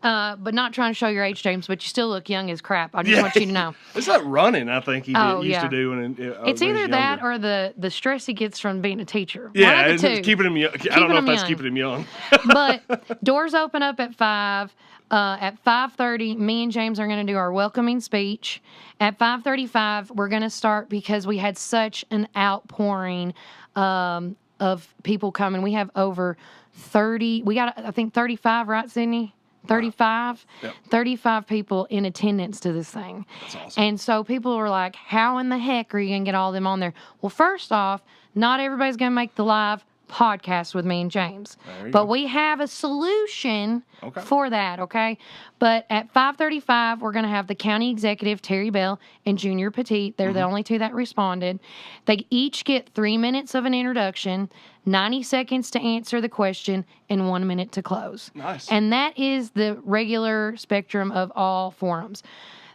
But not trying to show your age, James, but you still look young as crap. I just want you to know. It's that running, I think, used to do. It's either that or the stress he gets from being a teacher. Yeah, it's keeping him young. I don't know if that's keeping him young. But doors open up at 5. At 5:30, me and James are going to do our welcoming speech. At 5:35, we're going to start, because we had such an outpouring of people coming. We have over 30. We got, I think, 35, right, Sydney? 35? Yep. 35 people in attendance to this thing. That's awesome. And so people were like, how in the heck are you going to get all of them on there? Well, first off, not everybody's going to make the live podcast with me and James. But we have a solution for that, okay? But at 5:35, we're going to have the county executive, Terry Bell, and Junior Petit. They're the only 2 that responded. They each get 3 minutes of an introduction, 90 seconds to answer the question, and 1 minute to close. Nice. And that is the regular spectrum of all forums.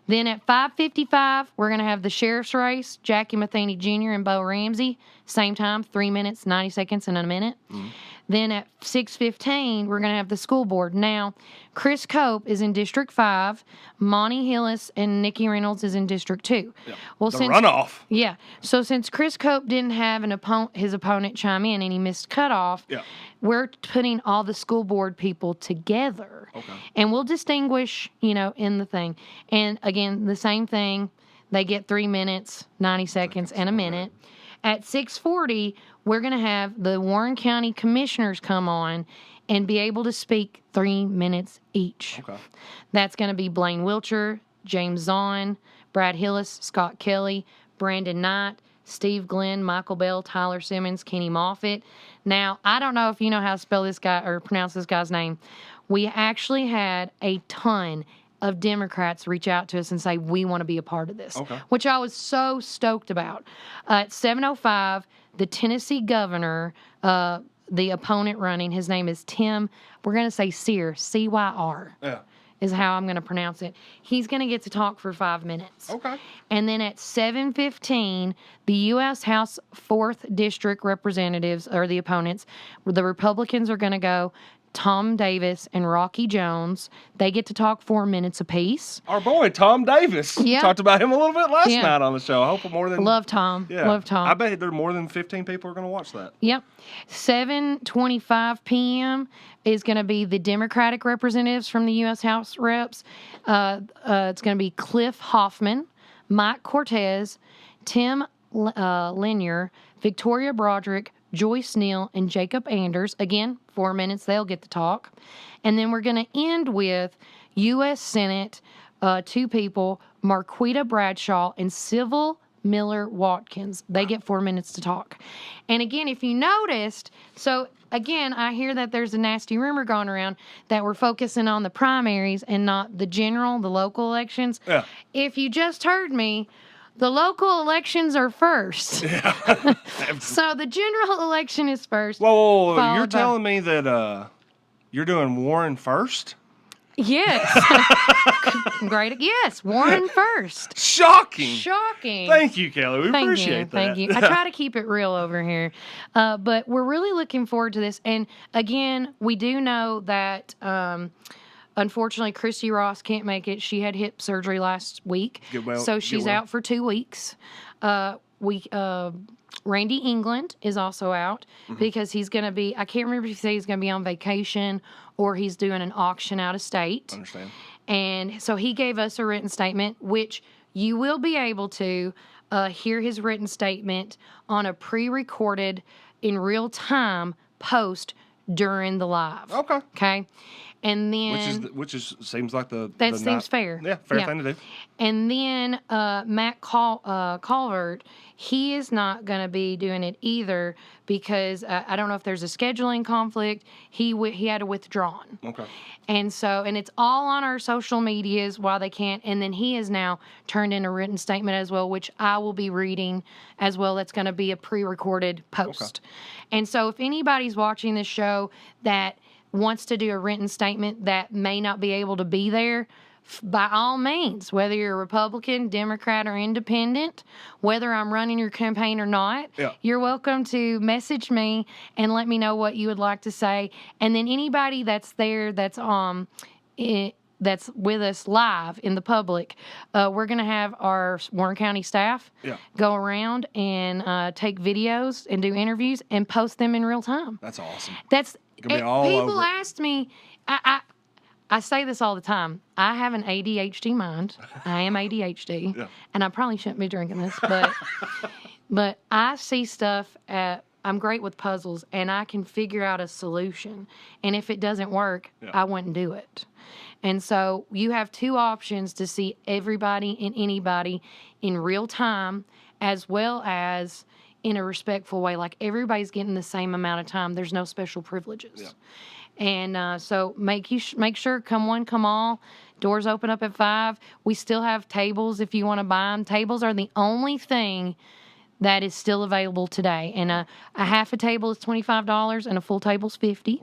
Then at 5:55, we're going to have the sheriff's race, Jackie Matheny Jr. and Bo Ramsey. Same time, 3 minutes, 90 seconds, and a minute. Then at 6:15, we're going to have the school board. Now, Chris Cope is in District 5. Monty Hillis and Nikki Reynolds is in District 2. Yeah. Well, The runoff. Yeah. So since Chris Cope didn't have his opponent chime in and he missed cutoff, Yeah. we're putting all the school board people together. Okay. And we'll distinguish, in the thing. And again, the same thing. They get 3 minutes, 90 seconds, and a minute. At 6:40, we're going to have the Warren County Commissioners come on and be able to speak 3 minutes each. Okay. That's going to be Blaine Wiltshire, James Zahn, Brad Hillis, Scott Kelly, Brandon Knight, Steve Glenn, Michael Bell, Tyler Simmons, Kenny Moffitt. Now, I don't know if you know how to spell this guy or pronounce this guy's name. We actually had a ton of Democrats reach out to us and say, we want to be a part of this, which I was so stoked about. At 7:05, the Tennessee governor, the opponent running, his name is Tim, we're going to say Cyr, C-Y-R. Yeah. Is how I'm going to pronounce it. He's going to get to talk for 5 minutes. Okay. And then at 7:15, the U.S. House 4th District representatives, or the opponents, the Republicans are going to go. Tom Davis and Rocky Jones, they get to talk 4 minutes apiece. Our boy, Tom Davis. Yeah. Talked about him a little bit last night on the show. I hope more than... Love Tom. Yeah. Love Tom. I bet there are more than 15 people are going to watch that. Yep. 7:25 p.m. is going to be the Democratic representatives from the U.S. House Reps. It's going to be Cliff Hoffman, Mike Cortez, Tim Linier, Victoria Broderick, Joyce Neal, and Jacob Anders. Again, 4 minutes, they'll get to talk. And then we're going to end with U.S. Senate, 2 people, Marquita Bradshaw and Civil Miller Watkins. They get 4 minutes to talk. And again, if you noticed, so again, I hear that there's a nasty rumor going around that we're focusing on the primaries and not the general, the local elections. Yeah. If you just heard me, the local elections are first. Yeah. So the general election is first. Whoa, you're telling me that you're doing Warren first? Yes. Great. Yes, Warren first. Shocking. Thank you, Kelly. We appreciate that. Thank you. I try to keep it real over here. But we're really looking forward to this. And again, we do know that... unfortunately, Christy Ross can't make it. She had hip surgery last week, so she's out for 2 weeks. Randy England is also out because he's going to be, I can't remember if he said he's going to be on vacation or he's doing an auction out of state. Understand. And so he gave us a written statement, which you will be able to hear his written statement on a pre-recorded in real time post during the live. Okay. And then which seems like that seems fair. Yeah, fair thing to do. And then Matt Calvert, he is not going to be doing it either because I don't know if there's a scheduling conflict. He had to withdraw. Okay. And it's all on our social medias while they can't. And then he has now turned in a written statement as well, which I will be reading as well. That's going to be a pre-recorded post. Okay. And so if anybody's watching this show that wants to do a written statement that may not be able to be there, by all means, whether you're a Republican, Democrat, or Independent, whether I'm running your campaign or not, you're welcome to message me and let me know what you would like to say. And then anybody that's there that's that's with us live in the public, we're going to have our Warren County staff go around and take videos and do interviews and post them in real time. That's awesome. People ask me, I say this all the time. I have an ADHD mind. I am ADHD, and I probably shouldn't be drinking this, but I see stuff I'm great with puzzles, and I can figure out a solution. And if it doesn't work, I wouldn't do it. And so you have 2 options to see everybody and anybody in real time, as well as in a respectful way. Like everybody's getting the same amount of time. There's no special privileges. And so make sure, come one, come all. Doors open up at 5. We still have tables if you want to buy them. Tables are the only thing that is still available today. And a half a table is $25 and a full table is $50.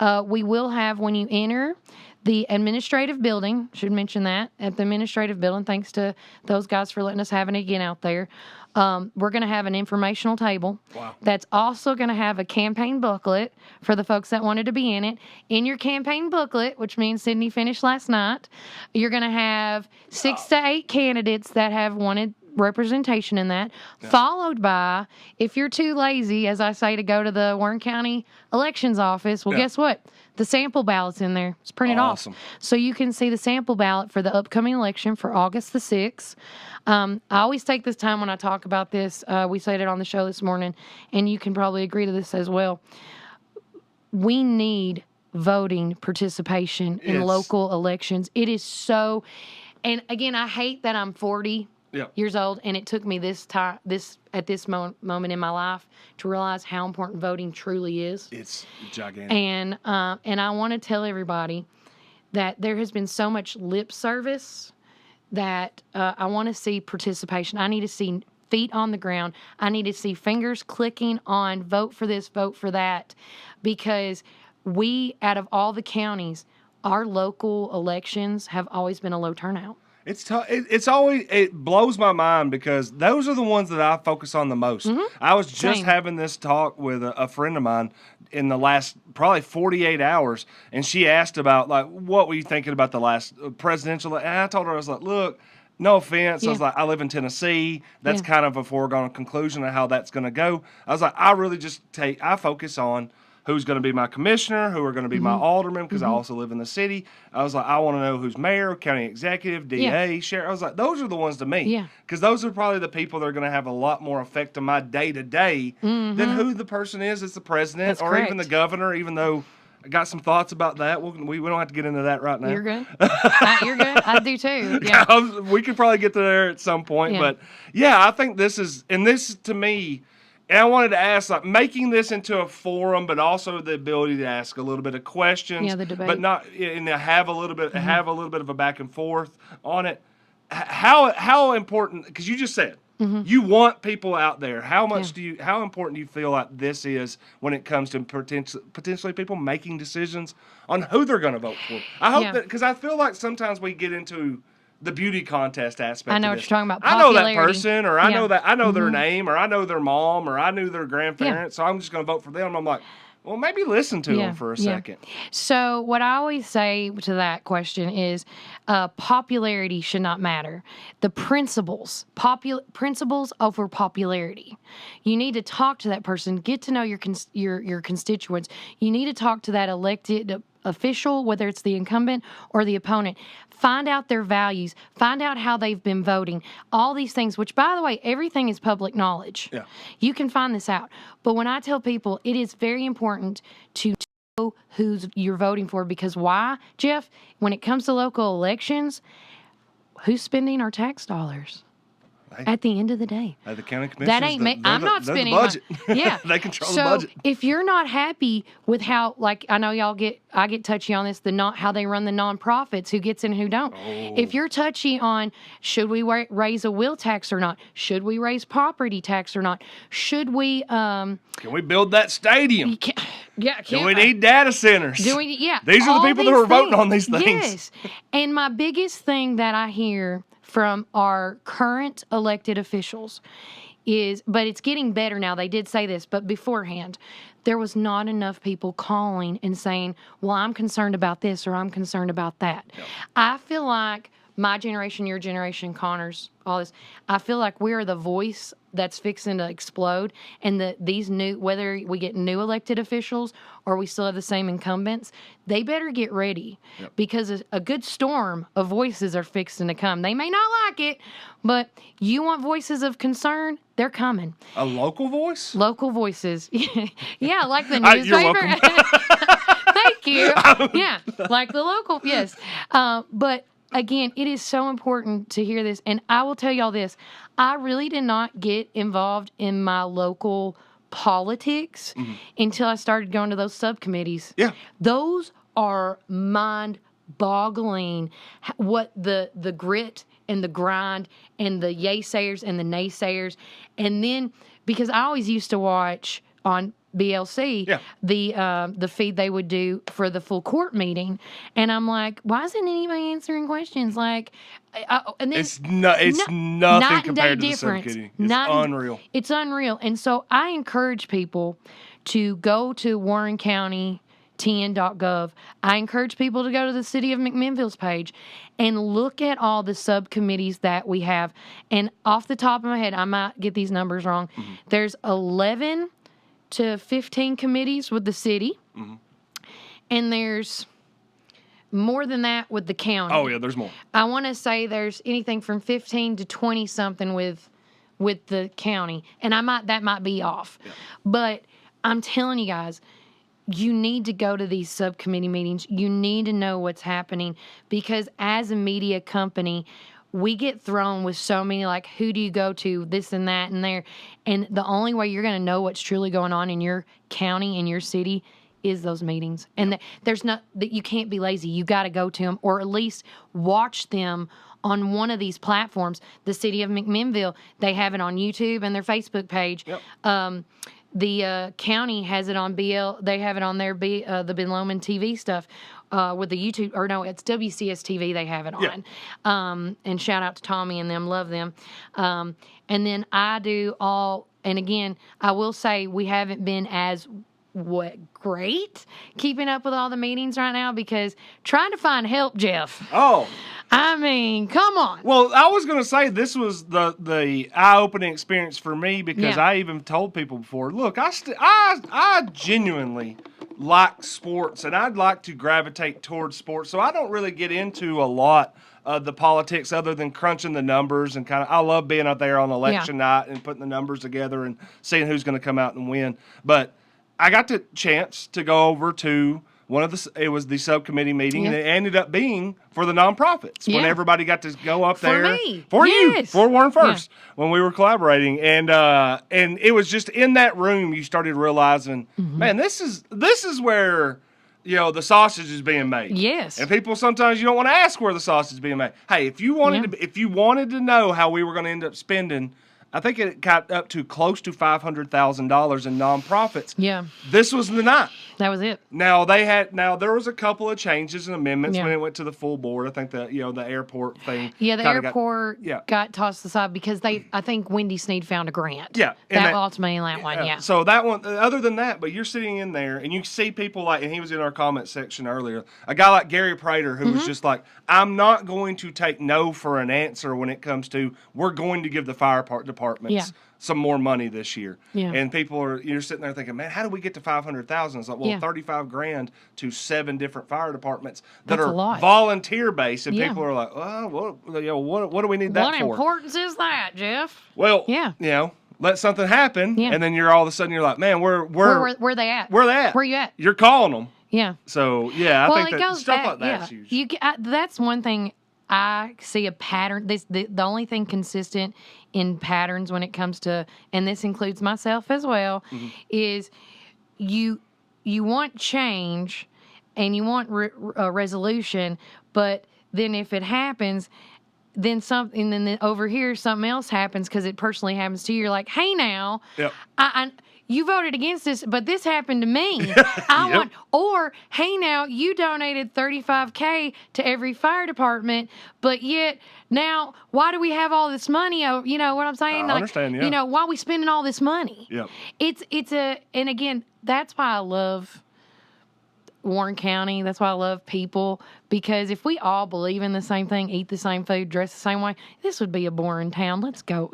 Wow. We will have, when you enter, The administrative building, should mention that, at the administrative building, thanks to those guys for letting us have it again out there. We're going to have an informational table. Wow. That's also going to have a campaign booklet for the folks that wanted to be in it. In your campaign booklet, which means Sydney finished last night, you're going to have 6 to 8 candidates that have wanted representation in that, followed by, if you're too lazy, as I say, to go to the Warren County Elections Office, well, guess what? The sample ballot's in there. It's printed off. So you can see the sample ballot for the upcoming election for August the 6th. I always take this time when I talk about this. We said it on the show this morning, and you can probably agree to this as well. We need voting participation in local elections. It is so, and again, I hate that I'm 40 years old, and it took me at this moment in my life to realize how important voting truly is. It's gigantic. And I want to tell everybody that there has been so much lip service that I want to see participation. I need to see feet on the ground. I need to see fingers clicking on vote for this, vote for that, because we, out of all the counties, our local elections have always been a low turnout. It's tough. It blows my mind because those are the ones that I focus on the most. I was just having this talk with a friend of mine in the last probably 48 hours, and she asked about, like, what were you thinking about the last presidential? And I told her, I was like, look, no offense. I was like, I live in Tennessee. That's kind of a foregone conclusion of how that's going to go. I was like, I really just I focus on who's going to be my commissioner, who are going to be my alderman, because I also live in the city. I was like, I want to know who's mayor, county executive, DA, sheriff. I was like, those are the ones to me. Because those are probably the people that are going to have a lot more effect on my day-to-day than who the person is that's the president even the governor, even though I got some thoughts about that. We don't have to get into that right now. You're good. You're good. I do too. Yeah. We could probably get to there at some point. But, I think this to me, and I wanted to ask, like, making this into a forum, but also the ability to ask a little bit of questions, the debate, but not and have a little bit of a back and forth on it. How important? Because you just said you want people out there. How important do you feel like this is when it comes to potentially people making decisions on who they're going to vote for? I hope that, because I feel like sometimes we get into the beauty contest aspect. I know of what this. you're talking about. I know that person, or I know their name, or I know their mom, or I knew their grandparents, so I'm just going to vote for them. I'm like, well, maybe listen to them for a second. So what I always say to that question is popularity should not matter. The principles over popularity. You need to talk to that person, get to know your constituents. You need to talk to that elected official, whether it's the incumbent or the opponent. Find out their values. Find out how they've been voting. All these things, which, by the way, everything is public knowledge. Yeah. You can find this out. But when I tell people, it is very important to know who you're voting for, because why, Jeff? When it comes to local elections, who's spending our tax dollars? At the end of the day, the county commissioners, that ain't me. I'm not spending the budget. They control the budget. So if you're not happy with how, like, I know I get touchy on this, how they run the nonprofits, who gets in, who don't. If you're touchy on, should we raise a will tax or not? Should we raise property tax or not? Should we? Can we build that stadium? Do we need data centers? These are the people that are voting on these things. Yes. And my biggest thing that I hear from our current elected officials but it's getting better now. They did say this, but beforehand, there was not enough people calling and saying, well, I'm concerned about this or I'm concerned about that. Yep. I feel like my generation, your generation, Connor's, all this, I feel like we're the voice that's fixing to explode, and these new, whether we get new elected officials or we still have the same incumbents, they better get ready. Yep. Because a good storm of voices are fixing to come. They may not like it, but you want voices of concern, they're coming. A local voice? Local voices. Yeah, like the newspaper. You're welcome. Thank you. Yeah, like the local, yes. But again, it is so important to hear this. And I will tell y'all this. I really did not get involved in my local politics until I started going to those subcommittees. Yeah. Those are mind-boggling, what the grit and the grind and the yay-sayers and the naysayers. And then, because I always used to watch on BLC, the feed they would do for the full court meeting, and I'm like, why isn't anybody answering questions? Like, and then It's nothing compared to the subcommittee. It's unreal. It's unreal, and so I encourage people to go to Warren County TN.gov. I encourage people to go to the City of McMinnville's page and look at all the subcommittees that we have. And off the top of my head, I might get these numbers wrong. Mm-hmm. There's 11 to 15 committees with the city. Mm-hmm. And there's more than that with the county. Oh, yeah, there's more. I want to say there's anything from 15 to 20 something with the county. And that might be off. Yeah. But I'm telling you guys, you need to go to these subcommittee meetings. You need to know what's happening, because as a media company, we get thrown with so many, like, who do you go to, this and that and there. And the only way you're going to know what's truly going on in your county, in your city, is those meetings. And there's not that you can't be lazy. You got to go to them, or at least watch them on one of these platforms. The City of McMinnville, they have it on YouTube and their Facebook page. Yep. The county has it on they have it on their the Ben Lomond TV stuff with the YouTube, or no, it's WCS TV they have it on. Yeah. And shout out to Tommy and them, love them. And then I do and again, I will say we haven't been as great keeping up with all the meetings right now, because trying to find help, Jeff. Oh. I mean, come on. Well, I was going to say this was the eye-opening experience for me, because I even told people before, look, I genuinely like sports, and I'd like to gravitate towards sports, so I don't really get into a lot of the politics other than crunching the numbers, and I love being out there on election night and putting the numbers together and seeing who's going to come out and win. But I got the chance to go over to it was the subcommittee meeting, and it ended up being for the nonprofits when everybody got to go up there for you, for Warren First, when we were collaborating, and it was just in that room you started realizing, man, this is where the sausage is being made. Yes, and people sometimes you don't want to ask where the sausage is being made. Hey, if you wanted to know how we were going to end up spending, I think it got up to close to $500,000 in nonprofits. Yeah. This was the night. That was it. Now there was a couple of changes and amendments when it went to the full board. I think the airport thing. Yeah, the airport got tossed aside because I think Wendy Sneed found a grant. Yeah. That ultimately that one, yeah. So that one, other than that, but you're sitting in there and you see people and he was in our comment section earlier, a guy like Gary Prater who was just like, I'm not going to take no for an answer when it comes to, we're going to give the fire departments some more money this year. Yeah. And you're sitting there thinking, man, how do we get to $500,000? It's like, well, $35,000 to 7 different fire departments that are volunteer based, and people are like, oh, what do we need that for? What importance is that, Jeff? Well, let something happen, and then you're all of a sudden you're like, man, where they at? Where they at? Where you at? You're calling them. Yeah. So I think that stuff like that's huge. That's one thing. I see a pattern. The only thing consistent in patterns when it comes to, and this includes myself as well, is you want change and you want a resolution, but then if it happens, then over here something else happens because it personally happens to you. You're like, hey now, you voted against this, but this happened to me. Or, hey, now, you donated $35,000 to every fire department, but yet now, why do we have all this money? You know what I'm saying? I understand, yeah. Why are we spending all this money? Yeah. And again, that's why I love Warren County. That's why I love people, because if we all believe in the same thing, eat the same food, dress the same way, this would be a boring town. Let's go.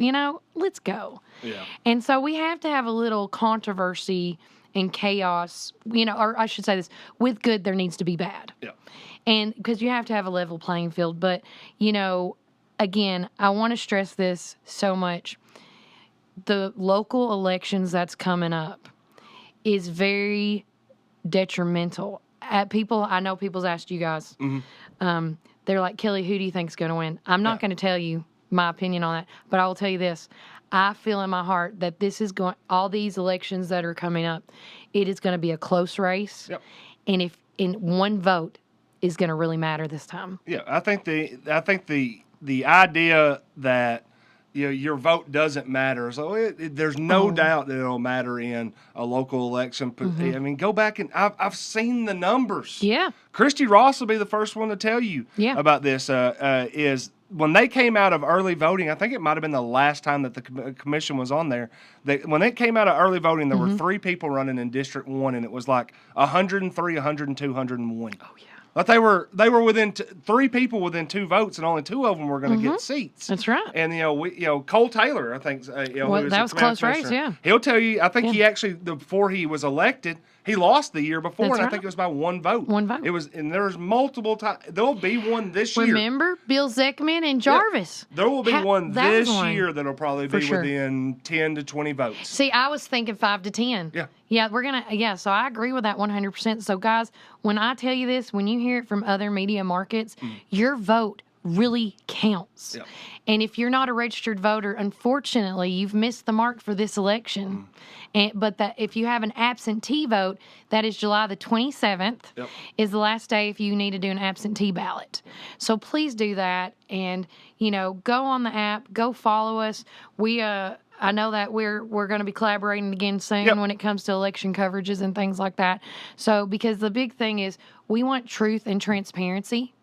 Let's go. Yeah. And so we have to have a little controversy and chaos, or I should say this, with good, there needs to be bad. Yeah. And because you have to have a level playing field. But, again, I want to stress this so much. The local elections that's coming up is very detrimental. I know people's asked you guys. Mm-hmm. They're like, Kelly, who do you think's going to win? I'm not going to tell you my opinion on that, but I will tell you this. I feel in my heart that all these elections that are coming up, it is going to be a close race. Yep. And if in one vote is going to really matter this time. Yeah, I think the idea that your vote doesn't matter. So there's no doubt that it'll matter in a local election. I mean, go back and I've seen the numbers. Yeah. Christy Ross will be the first one to tell you about this. Is when they came out of early voting, I think it might have been the last time that the commission was on there. When it came out of early voting, there were 3 people running in District 1, and it was like 103, 102, 101. Oh, yeah. But they were within 3 people within 2 votes, and only 2 of them were going to get seats. That's right. And Cole Taylor, I think, well, that was a close race. Yeah, he'll tell you. I think he actually before he was elected, he lost the year before, and I think it was by 1 vote. 1 vote. It was, and there's multiple times. There'll be one this year. Remember Bill Zeckman and Jarvis? Yeah. There will be one this year that'll probably be within 10 to 20 votes. See, I was thinking 5 to 10. Yeah. Yeah, we're going to, so I agree with that 100%. So, guys, when I tell you this, when you hear it from other media markets, your vote really counts. Yeah. And if you're not a registered voter, unfortunately, you've missed the mark for this election. But that if you have an absentee vote, that is July the 27th is the last day if you need to do an absentee ballot. So please do that, and go on the app, go follow us. I know that we're going to be collaborating again soon when it comes to election coverages and things like that. So because the big thing is we want truth and transparency.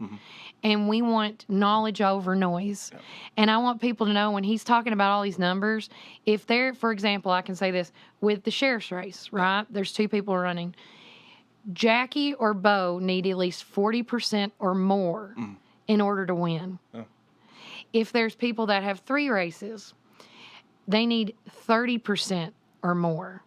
And we want knowledge over noise. Yep. And I want people to know when he's talking about all these numbers, if they're, for example, I can say this, with the sheriff's race, right? There's 2 people running. Jackie or Bo need at least 40% or more in order to win. Oh. If there's people that have 3 races, they need 30% or more.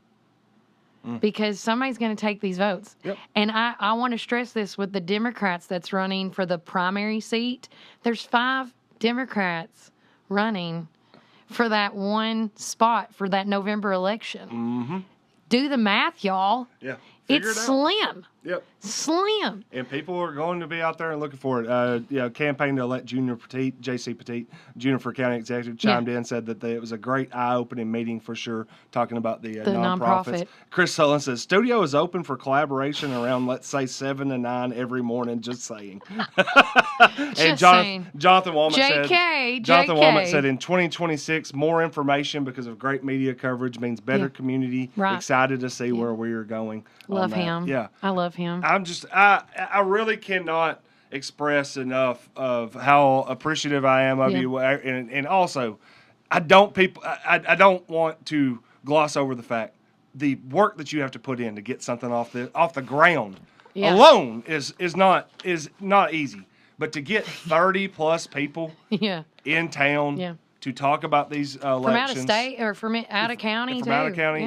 Because somebody's going to take these votes. Yep. And I want to stress this with the Democrats that's running for the primary seat. There's 5 Democrats running for that one spot for that November election. Do the math, y'all. Yeah. It's slim. Yep. Slim. And people are going to be out there and looking for it. Campaign to elect J.C. Petit, Juniper County Executive, chimed in, said that it was a great eye-opening meeting for sure, talking about the nonprofits. Chris Sullivan says, studio is open for collaboration around, let's say, 7 to 9 every morning, just saying. And Jonathan Walmart said, in 2026, more information because of great media coverage means better community. Right. Excited to see where we are going. Love him. Yeah. I love him. I really cannot express enough of how appreciative I am of you. And also, I don't want to gloss over the fact the work that you have to put in to get something off the ground alone is not easy. But to get 30 plus people in town to talk about these elections from out of state or from out of county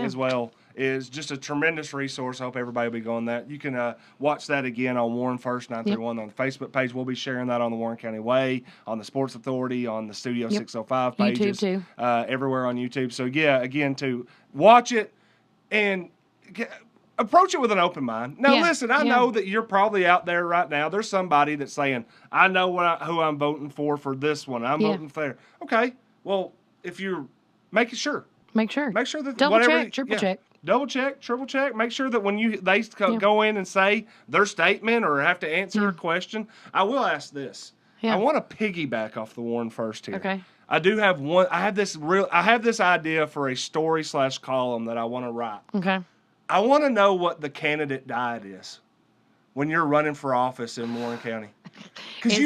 as well is just a tremendous resource. I hope everybody will be going that. You can watch that again on Warren First 931 on the Facebook page. We'll be sharing that on the Warren County Way, on the Sports Authority, on the Studio 605 pages. YouTube too. Everywhere on YouTube. So, again, to watch it and approach it with an open mind. Now, listen, I know that you're probably out there right now. There's somebody that's saying, I know who I'm voting for this one. I'm voting for there. Okay, well, if you're making sure. Make sure that double check, triple check. Double check, triple check. Make sure that when they go in and say their statement or have to answer a question, I will ask this. Yeah. I want to piggyback off the Warren First here. Okay. I do have one. I have this idea for a story / column that I want to write. Okay. I want to know what the candidate diet is when you're running for office in Warren County. Because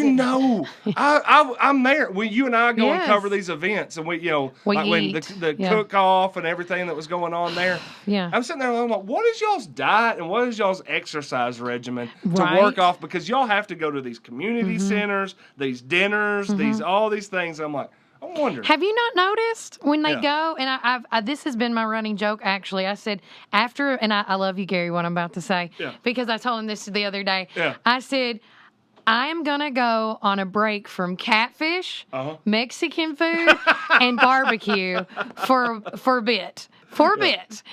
I'm there. When you and I go and cover these events, and when the cook-off and everything that was going on there, I'm sitting there and I'm like, what is y'all's diet and what is y'all's exercise regimen to work off? Because y'all have to go to these community centers, these dinners, all these things. I'm like, I wonder. Have you not noticed when they go? And I this has been my running joke, actually. I said, after, and I love you, Gary, what I'm about to say, because I told him this the other day. Yeah. I said, I am going to go on a break from catfish, Mexican food, and barbecue for a bit. For a bit,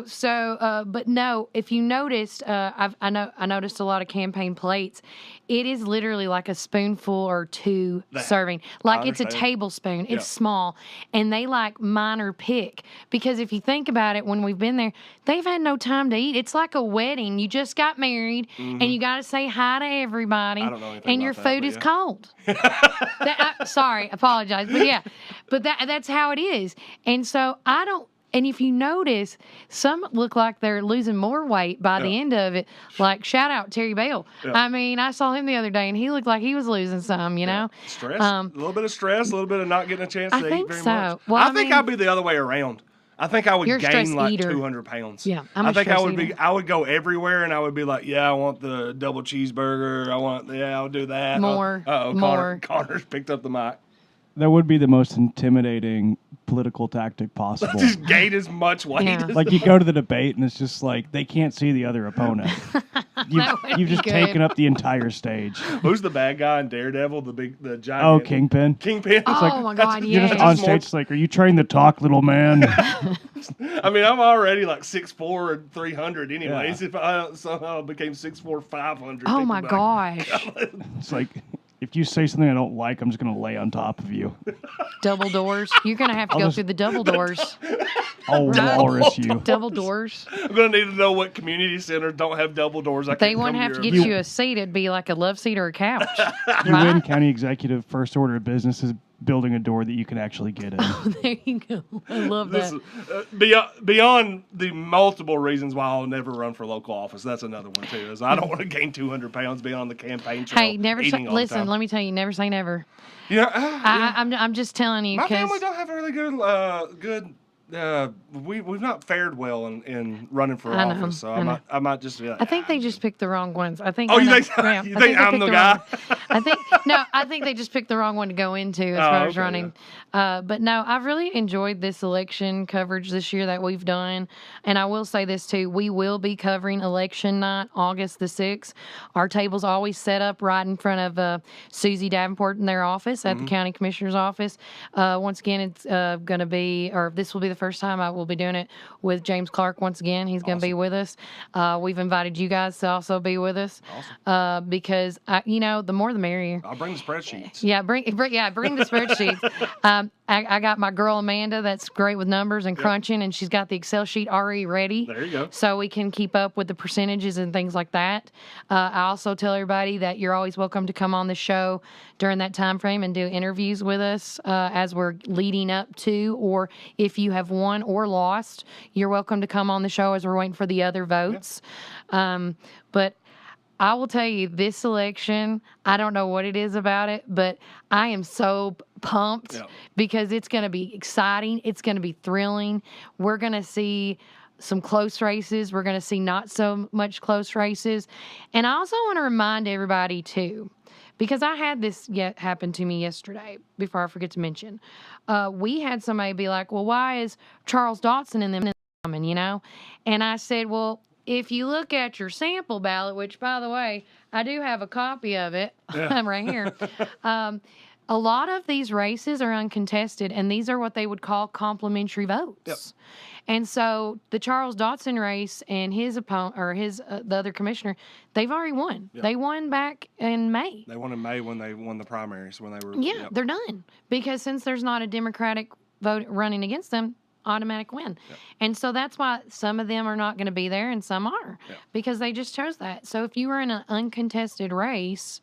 So, but no. If you noticed, I noticed a lot of campaign plates. it is literally like a spoonful or two serving. Like it's a understand. tablespoon. It's Yeah. small. And they like minor pick. Because if you think about it, when we've been there, they've had no time to eat. It's like a wedding. You just got married and you got to say hi to everybody. I don't know anything and your about that, food but is yeah. cold. Sorry, apologize. But yeah, but that's how it is. And so I don't. And if you notice, some look like they're losing more weight by the end of it. Like, shout out Terry Bale. Yeah. I mean, I saw him the other day, and he looked like he was losing some, you know? Stress, a little bit of stress, a little bit of not getting a chance I to think eat very so. much. Well, I think I'd be the other way around. I think I would You're a stress gain like eater. 200 pounds. Yeah, I'm a I think I stress would eater. I would go everywhere and I would be like, yeah, I want the double cheeseburger. I'll do that. More. Connor's picked up the mic. That would be the most intimidating political tactic possible. Just gain as much weight. Yeah. as Like you go to the debate and it's just like they can't see the other opponent. That would You've be just good. taken up the entire stage. Who's the bad guy in Daredevil? The giant. Oh, Kingpin. Kingpin. Oh, my God, You're just yes. on stage like, are you trying to talk, little man? I mean, I'm already like 6'4" and 300 anyways. If I somehow became 6'4", 500. Oh, people my be like, gosh. It's like, if you say something I don't like, I'm just going to lay on top of you. Double doors. You're going to have to go through the double doors. I'll walrus you. Double doors. I'm gonna need to know what community centers don't have double doors. I They can wouldn't come have to here. get you a seat. It'd be like a love seat or a couch. You win Right? county executive first order of business is building a door that you can actually get in. There you go. I love This that. is, beyond the multiple reasons why I'll never run for local office. That's another one too. Is I don't want to gain 200 pounds being on the campaign trail. Hey, never say, eating all the listen, time. let me tell you, never say never. Yeah, I'm just telling you my because family don't have a really good. We've not fared well in running for I know, office, so I know. I might just be like. I think they just picked the wrong ones. I think. Oh, I you know- think so? yeah, You I think they I'm picked the wrong guy? I think they just picked the wrong one to go into as Oh, far as okay, running. But no, I've really enjoyed this election coverage this year that we've done. And I will say this too: we will be covering election night, August the 6th. Our table's always set up right in front of Susie Davenport in their office at the county commissioner's office. Once again, it's going to be, or this will be the first time I will be doing it with James Clark once again. He's going to be with us. We've invited you guys to also be with us because the more the merrier. I'll bring the spreadsheets. Yeah, bring the spreadsheets. I got my girl Amanda that's great with numbers and crunching, and she's got the Excel sheet already ready. There you go. So we can keep up with the percentages and things like that. I also tell everybody that you're always welcome to come on the show during that time frame and do interviews with us as we're leading up to, or if you have won or lost, you're welcome to come on the show as we're waiting for the other votes. But I will tell you, this election, I don't know what it is about it, but I am so pumped because it's going to be exciting. It's going to be thrilling. We're going to see some close races. We're going to see not so much close races. And I also want to remind everybody, too, because I had this happen to me yesterday, before I forget to mention. We had somebody be like, well, why is Charles Dodson in them coming, And I said, well, if you look at your sample ballot, which, by the way, I do have a copy of it right here, a lot of these races are uncontested, and these are what they would call complementary votes. Yep. And so the Charles Dodson race and his opponent, or the other commissioner, they've already won. Yep. They won back in May. They won in May when they won the primaries when they were. Yeah, they're done because since there's not a Democratic vote running against them, automatic win. Yep. And so that's why some of them are not going to be there and some are Yep. because they just chose that. So if you were in an uncontested race,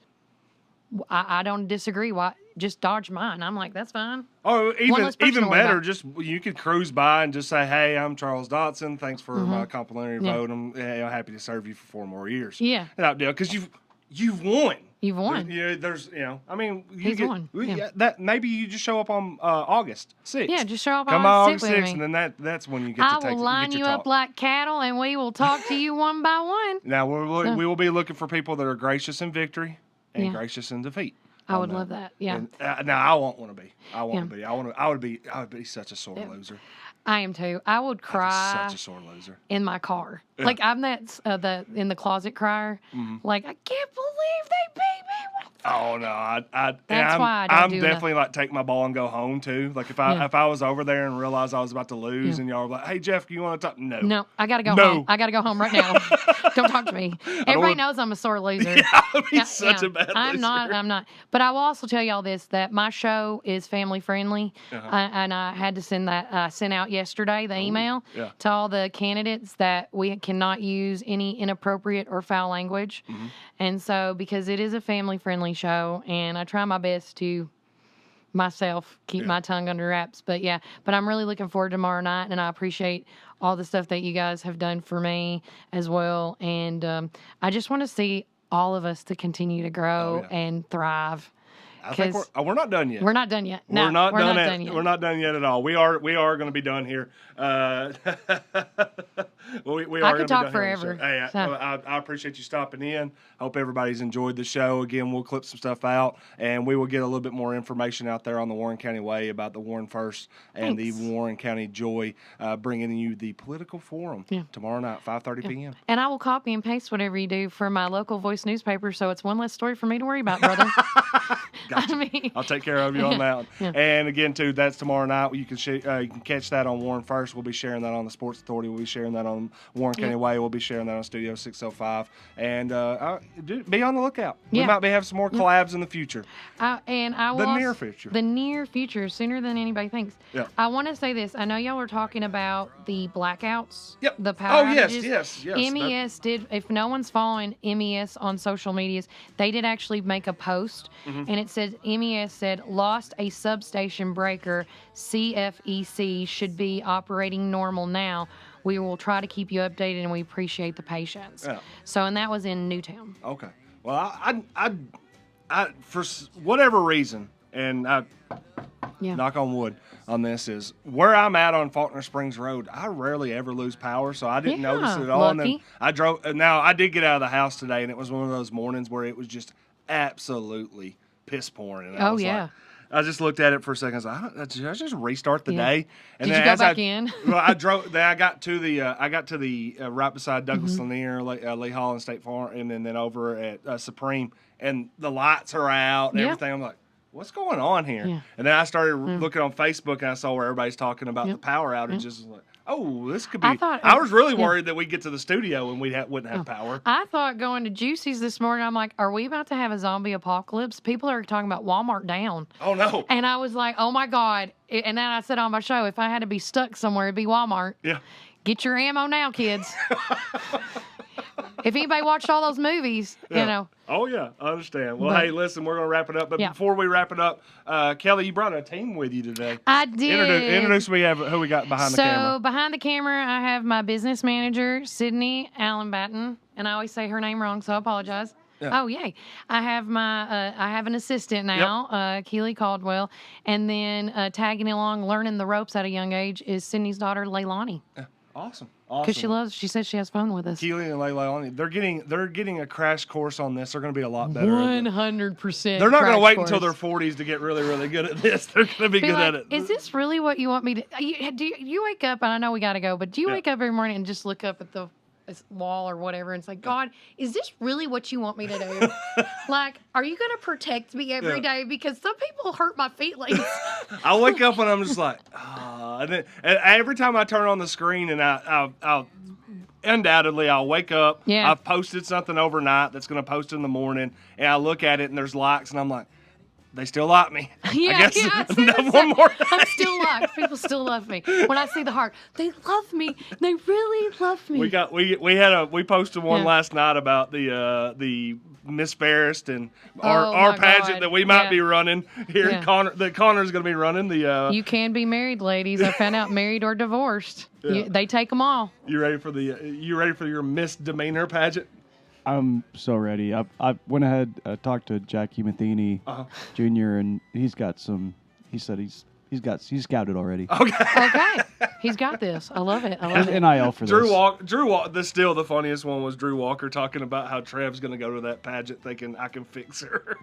I don't disagree. Why just dodge mine? I'm like, that's fine. Oh, less person even to worry better, about. just you could cruise by and just say, "Hey, I'm Charles Dodson. Thanks for my complimentary Mm-hmm. Yeah. vote. I'm happy to serve you for 4 more years." Yeah. That deal, because you've won. You've won. I mean, He's won, yeah. That maybe you just show up on August 6th. Yeah, just show up Come on August sit with 6th, me. and then that's when you get I to take will line get you your up talk. like cattle, and we will talk to you one by one. Now we will be looking for people that are gracious in victory and Yeah. gracious in defeat. I on would that. love that. Yeah. And, now I won't want to be. I want Yeah. to be. I would be such a sore loser. I am too. I would I'd be cry such a sore loser. in my car. Yeah. Like I'm that in the closet crier. Mm-hmm. Like I can't believe they beat me. Oh no, That's why I don't I'm do definitely like take my ball and go home too. Like if I was over there and realized I was about to lose, and y'all were like, "Hey Jeff, you want to talk?" No, I gotta go No. home. I gotta go home right now. Don't talk to me. Everybody knows I'm a sore loser. I'd be such a bad loser. I'm not. But I will also tell y'all this: that my show is family friendly, and I had to send that sent out yesterday the email to all the candidates that we cannot use any inappropriate or foul language, and so because it is a family friendly show, and I try my best to myself keep my tongue under wraps. But I'm really looking forward to tomorrow night, and I appreciate all the stuff that you guys have done for me as well. And I just want to see all of us to continue to grow and thrive. I think we're not done yet. We're not done yet. No, we're not done yet. We're not done yet at all. We are going to be done here. We I are could gonna talk be done here on the forever. show. Hey, So. I appreciate you stopping in. Hope everybody's enjoyed the show. Again, we'll clip some stuff out, and we will get a little bit more information out there on the Warren County Way about the Warren First and the Warren County Joy, bringing you the political forum tomorrow night, 5:30 p.m. And I will copy and paste whatever you do for my local voice newspaper, so it's one less story for me to worry about, brother. Gotcha. I mean, I'll take care of you on that one. And again, too, that's tomorrow night. You can catch that on Warren First. We'll be sharing that on the Sports Authority. We'll be sharing that on Warren County Way. We'll be sharing that on Studio 605. And be on the lookout. We might be having some more collabs in the future. Near future. The near future, sooner than anybody thinks. Yeah. I want to say this. I know y'all were talking about the blackouts. Yep. The power outages. Yes. MES did. If no one's following MES on social medias, they did actually make a post, and it said MES said lost a substation breaker. CFEC should be operating normal now. We will try to keep you updated, and we appreciate the patience. Yeah. So, and that was in Newtown. Okay. Well, I for whatever reason, and knock on wood on this, is where I'm at on Faulkner Springs Road. I rarely ever lose power, so I didn't notice it at all. Lucky. And then I drove. Now I did get out of the house today, and it was one of those mornings where it was just absolutely piss pouring. And I was like, I just looked at it for a second. I was like, did I just restart the day? And did then you go back in? Well, I drove. Then I got to the right beside Douglas Lanier, Lee Hall and State Farm, and then over at Supreme, and the lights are out and everything. I'm like, what's going on here? Yeah. And then I started looking on Facebook, and I saw where everybody's talking about the power outages. Like, oh, this could be. I was really worried that we'd get to the studio and we wouldn't have power. I thought going to Juicy's this morning, I'm like, are we about to have a zombie apocalypse? People are talking about Walmart down. Oh, no. And I was like, oh, my God. And then I said on my show, if I had to be stuck somewhere, it'd be Walmart. Yeah. Get your ammo now, kids. If anybody watched all those movies, you know. Oh, yeah, I understand. Well, hey, listen, we're going to wrap it up. But before we wrap it up, Kelly, you brought a team with you today. I did. Introduce me who we got behind the camera. So, behind the camera, I have my business manager, Sydney Allen Batten. And I always say her name wrong, so I apologize. Yeah. Oh, yay. I have an assistant now, Keely Caldwell. And then tagging along, learning the ropes at a young age is Sydney's daughter, Leilani. Yeah. Awesome. Because she says she has fun with us. Keely and Leilani, they're getting a crash course on this. They're going to be a lot better. 100%. They're not going to wait until their 40s to get really, really good at this. They're going to be good at it. Is this really what you want me to? Do you wake up, and I know we got to go, but do you wake up every morning and just look up at the wall or whatever and say, God, is this really what you want me to do? Like, are you going to protect me every day? Because some people hurt my feelings. I wake up and I'm just like, and every time I turn on the screen and I'll undoubtedly I'll wake up. Yeah. I've posted something overnight that's going to post in the morning, and I look at it and there's likes, and I'm like, they still like me. Yeah, I guess one more day. I'm still liked. People still love me. When I see the heart, they love me. They really love me. We posted one last night about the Miss Ferris and our pageant that we might be running here. Yeah. Connor's going to be running the. You can be married, ladies. I found out married or divorced. Yeah. They take them all. You ready for your misdemeanor pageant? I'm so ready. I went ahead, talked to Jackie Matheny Jr. and he's got some. He said he's scouted already. Okay. He's got this. I love it. There's NIL for Drew this. Walker. Still the funniest one was Drew Walker talking about how Trev's going to go to that pageant thinking I can fix her.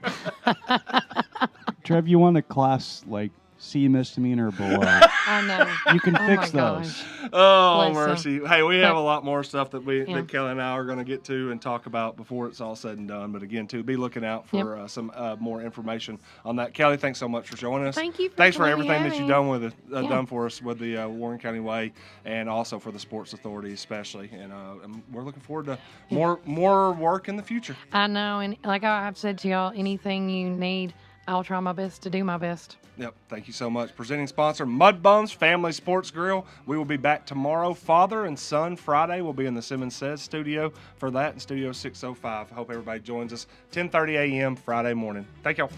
Trev, you won a class like C misdemeanor or below. I know. You can Oh fix my those. gosh. Oh, Bless mercy. Hey, we have a lot more stuff that Yeah. that Kelly and I are going to get to and talk about before it's all said and done. But again, too, be looking out for some more information on that. Kelly, thanks so much for joining us. Thank you for Thanks for letting me everything have that you've me. done with done for us with the Warren County Way, and also for the Sports Authority, especially. And we're looking forward to more work in the future. I know, and like I've said to y'all, anything you need, I'll try my best to do my best. Yep. Thank you so much. Presenting sponsor, Mud Bones Family Sports Grill. We will be back tomorrow. Father and Son Friday. We'll be in the Simmons Says studio for that in Studio 605. Hope everybody joins us 10:30 a.m. Friday morning. Thank y'all.